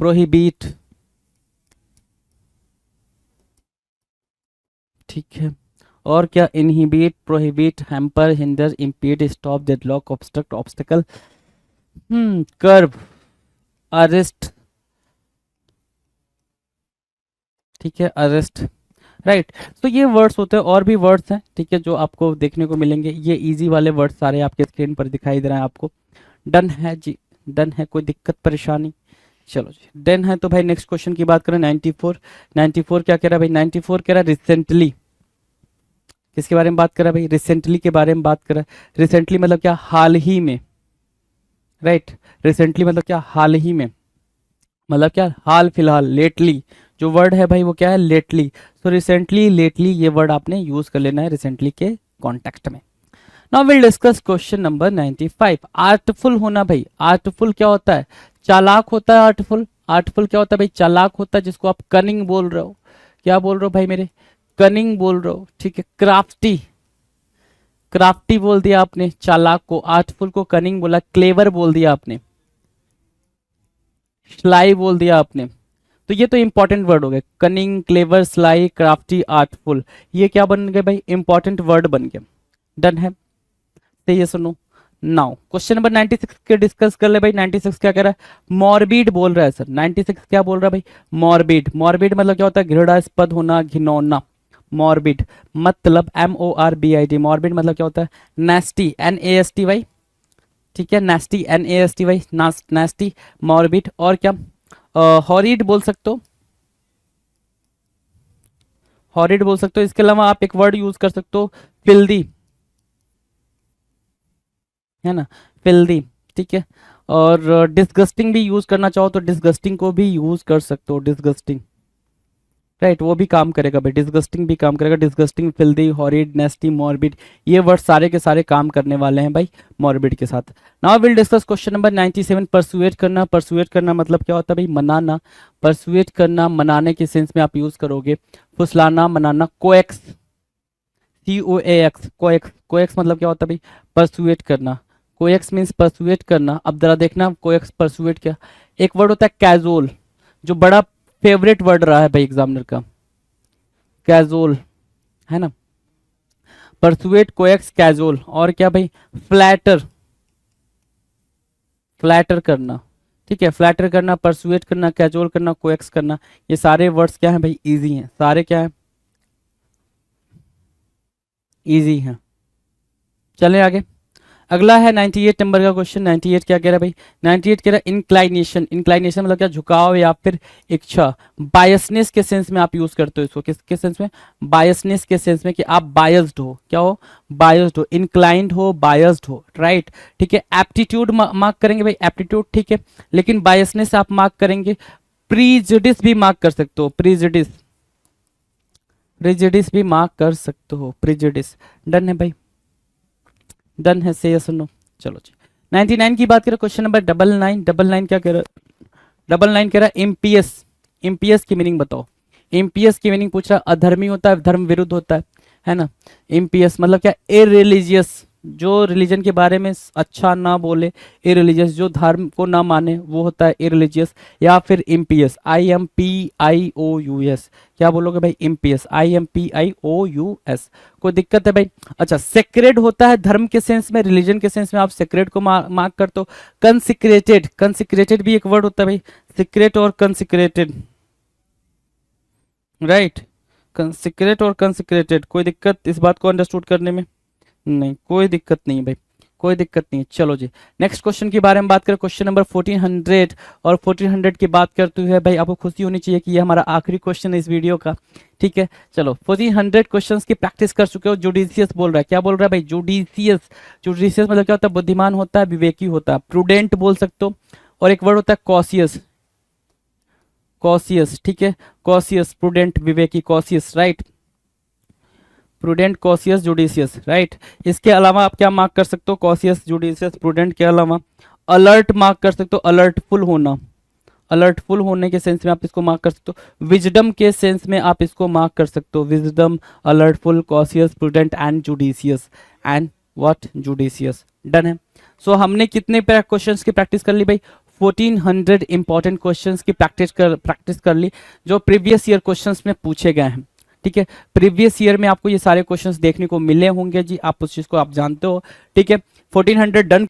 [SPEAKER 2] prohibit, ठीक है। और क्या? Inhibit, prohibit, hamper, hinder, impede, stop, deadlock, obstruct, obstacle, curve, arrest, ठीक है, अरेस्ट, राइट। तो ये वर्ड्स होते हैं, और भी वर्ड्स हैं, ठीक है, जो आपको देखने को मिलेंगे। ये इजी वाले वर्ड्स सारे आपके स्क्रीन पर दिखाई दे रहे हैं आपको। डन है जी? डन है? कोई दिक्कत परेशानी? चलो जी, डन है। तो भाई नेक्स्ट क्वेश्चन की बात करें, 94। 94 क्या कह रहा है भाई? 94 कह रहा है रिसेंटली। किसके बारे में बात कर रहा है भाई? रिसेंटली के बारे में बात कर रहा है। रिसेंटली मतलब क्या? हाल ही में, राइट। रिसेंटली मतलब क्या? हाल ही में, मतलब क्या? हाल फिलहाल, लेटली। जो वर्ड है भाई वो क्या है? लेटली। तो रिसेंटली, लेटली, ये वर्ड आपने यूज कर लेना है रिसेंटली के कॉन्टेक्स्ट में। Now will discuss question number 95। Artful होना भाई, आर्टफुल क्या होता है? चालाक होता है आर्टफुल। आर्टफुल क्या होता है भाई? चालाक होता है, जिसको आप कनिंग बोल रहे हो। क्या बोल रहे हो भाई मेरे? कनिंग बोल रहे हो, ठीक है। क्राफ्टी, क्राफ्टी बोल दिया आपने चालाक को, आर्टफुल को कनिंग बोला, क्लेवर बोल दिया आपने, स्लाई बोल दिया आपने। तो ये तो इंपॉर्टेंट वर्ड हो गए, cunning, clever, sly, crafty, artful. ये क्या बन गए भाई? इंपॉर्टेंट वर्ड बन गए। डन है, तो ये सुनो। नाउ क्वेश्चन नंबर 96 के डिस्कस कर ले भाई। 96 क्या कह रहा है? मॉर्बिड बोल रहा है सर। 96 क्या बोल रहा है भाई? मॉर्बिड। मॉर्बिड मतलब क्या होता है? घृणास्पद होना, घिनौना। मॉर्बिड मतलब MORBID। मॉर्बिड मतलब क्या होता है? नेस्टी, NAST भाई, ठीक है। नेस्टी, NAST भाई, नेस्टी, मॉर्बिड। और क्या? हॉरिड बोल सकते हो, हॉरिड बोल सकते हो। इसके अलावा आप एक वर्ड यूज कर सकते हो, फिल्दी, है ना, फिल्दी, ठीक है। और डिस्गस्टिंग भी यूज करना चाहो तो डिस्गस्टिंग को भी यूज कर सकते हो, डिस्गस्टिंग, राइट, वो भी काम करेगा भाई। डिस्गस्टिंग भी काम करेगा। डिस्गस्टिंग, फिल्दी, हॉरिड, नेस्टी, मॉर्बिड, ये वर्ड सारे के सारे काम करने वाले हैं भाई मॉर्बिड के साथ। Now will discuss question number 97। Persuade करना। परसुएट करना मतलब क्या होता है भाई? मनाना। परसुएट करना, मनाने के सेंस में आप यूज करोगे। फुसलाना, मनाना। Coax, COAX, coax. कोएक्स मतलब क्या होता है भाई? परसुएट करना। कोएक्स मीन्स परसुएट करना। अब जरा देखना कोएक्स, परसुएट क्या। एक वर्ड होता है कैजुअल, जो बड़ा फेवरेट वर्ड रहा है भाई एग्जामिनर का, कैजुअल, है ना। Persuade, coax, casual. और क्या भाई? फ्लैटर, फ्लैटर करना, ठीक है। फ्लैटर करना, परसुएट करना, कैजुअल करना, कोएक्स करना, ये सारे वर्ड्स क्या हैं भाई? इजी हैं, सारे क्या हैं? इजी हैं। चलें आगे। अगला है 98 नंबर का क्वेश्चन। 98 क्या कह रहा है भाई? 98 कह रहा है इंक्लाइनेशन। इंक्लाइनेशन मतलब क्या? झुकाव या फिर इच्छा। बायसनेस के सेंस में आप यूज करते हो इसको। किसके सेंस में? बायसनेस के सेंस में, कि आप बायस्ड हो। क्या हो? बायस्ड हो, इंक्लाइंड हो, बायस्ड हो, राइट, ठीक है। एप्टीट्यूड मार्क करेंगे भाई, एप्टीट्यूड, ठीक है। लेकिन बायसनेस आप मार्क करेंगे। प्रीजुडिस भी मार्क कर सकते हो, प्रीजुडिस, प्रीजुडिस भी मार्क कर सकते हो, प्रीजुडिस। डन है भाई, डन है, से यस नो। चलो जी, 99 की बात करें। Question number 99। 99 क्या कह रहा है? 99 कह रहा है इम्पियस। इम्पियस की मीनिंग बताओ। इम्पियस की मीनिंग पूछ रहा है। अधर्मी होता है, धर्म विरुद्ध होता है ना। इम्पियस मतलब क्या? इररिलीजियस, जो रिलीजन के बारे में अच्छा ना बोले, इररिलीजियस, जो धर्म को ना माने, वो होता है इररिलीजियस। या फिर इम्पियस, IMPIOUS। क्या बोलोगे भाई? इम्पियस, IMPIOUS। कोई दिक्कत है भाई? अच्छा, सेक्रेड होता है धर्म के सेंस में, रिलीजन के सेंस में आप सेक्रेड को मार्क करते हो। कंसिक्रेटेड, कंसिक्रेटेड भी एक वर्ड होता है भाई, सीक्रेट और कंसिक्रेटेड, राइट। कंसिक्रेट और कंसिक्रेटेड। कोई दिक्कत इस बात को अंडरस्टूड करने में? नहीं, कोई दिक्कत नहीं है भाई, कोई दिक्कत नहीं है। चलो जी, नेक्स्ट क्वेश्चन के बारे में बात करें। Question number 1400। और 1400 की बात करते हुए भाई आपको खुशी होनी चाहिए कि ये हमारा आखिरी क्वेश्चन है इस वीडियो का, ठीक है। चलो, 1400 क्वेश्चंस की प्रैक्टिस कर चुके हो। जुडिशियस बोल रहा है। क्या बोल रहा है भाई? जुडिशियस। जुडिशियस मतलब क्या होता है? बुद्धिमान होता है, विवेकी होता है। प्रूडेंट बोल सकते हो। और एक वर्ड होता है कॉशियस, कॉशियस, ठीक है। कॉशियस, प्रूडेंट, विवेकी, cautious, right. Prudent, cautious, judicious, right. इसके अलावा आप क्या मार्क कर सकते हो? कॉशियस, जुडिशियस, प्रूडेंट के अलावा अलर्ट मार्क कर सकते हो। अलर्टफुल होना, अलर्टफुल होने के सेंस में आप इसको मार्क कर सकते हो। विजडम के सेंस में आप इसको मार्क कर सकते हो। Wisdom, alertful, cautious, prudent and judicious, and what? Judicious. Done है। सो हमने कितने क्वेश्चंस की प्रैक्टिस कर ली भाई? 1400 इंपॉर्टेंट क्वेश्चंस की प्रैक्टिस कर ली, जो प्रीवियस ईयर क्वेश्चंस में पूछे गए हैं, ठीक है। प्रीवियस ईयर में आपको ये सारे क्वेश्चंस देखने को मिले होंगे जी, आप उस चीज को आप जानते हो, ठीक है। 1400 डन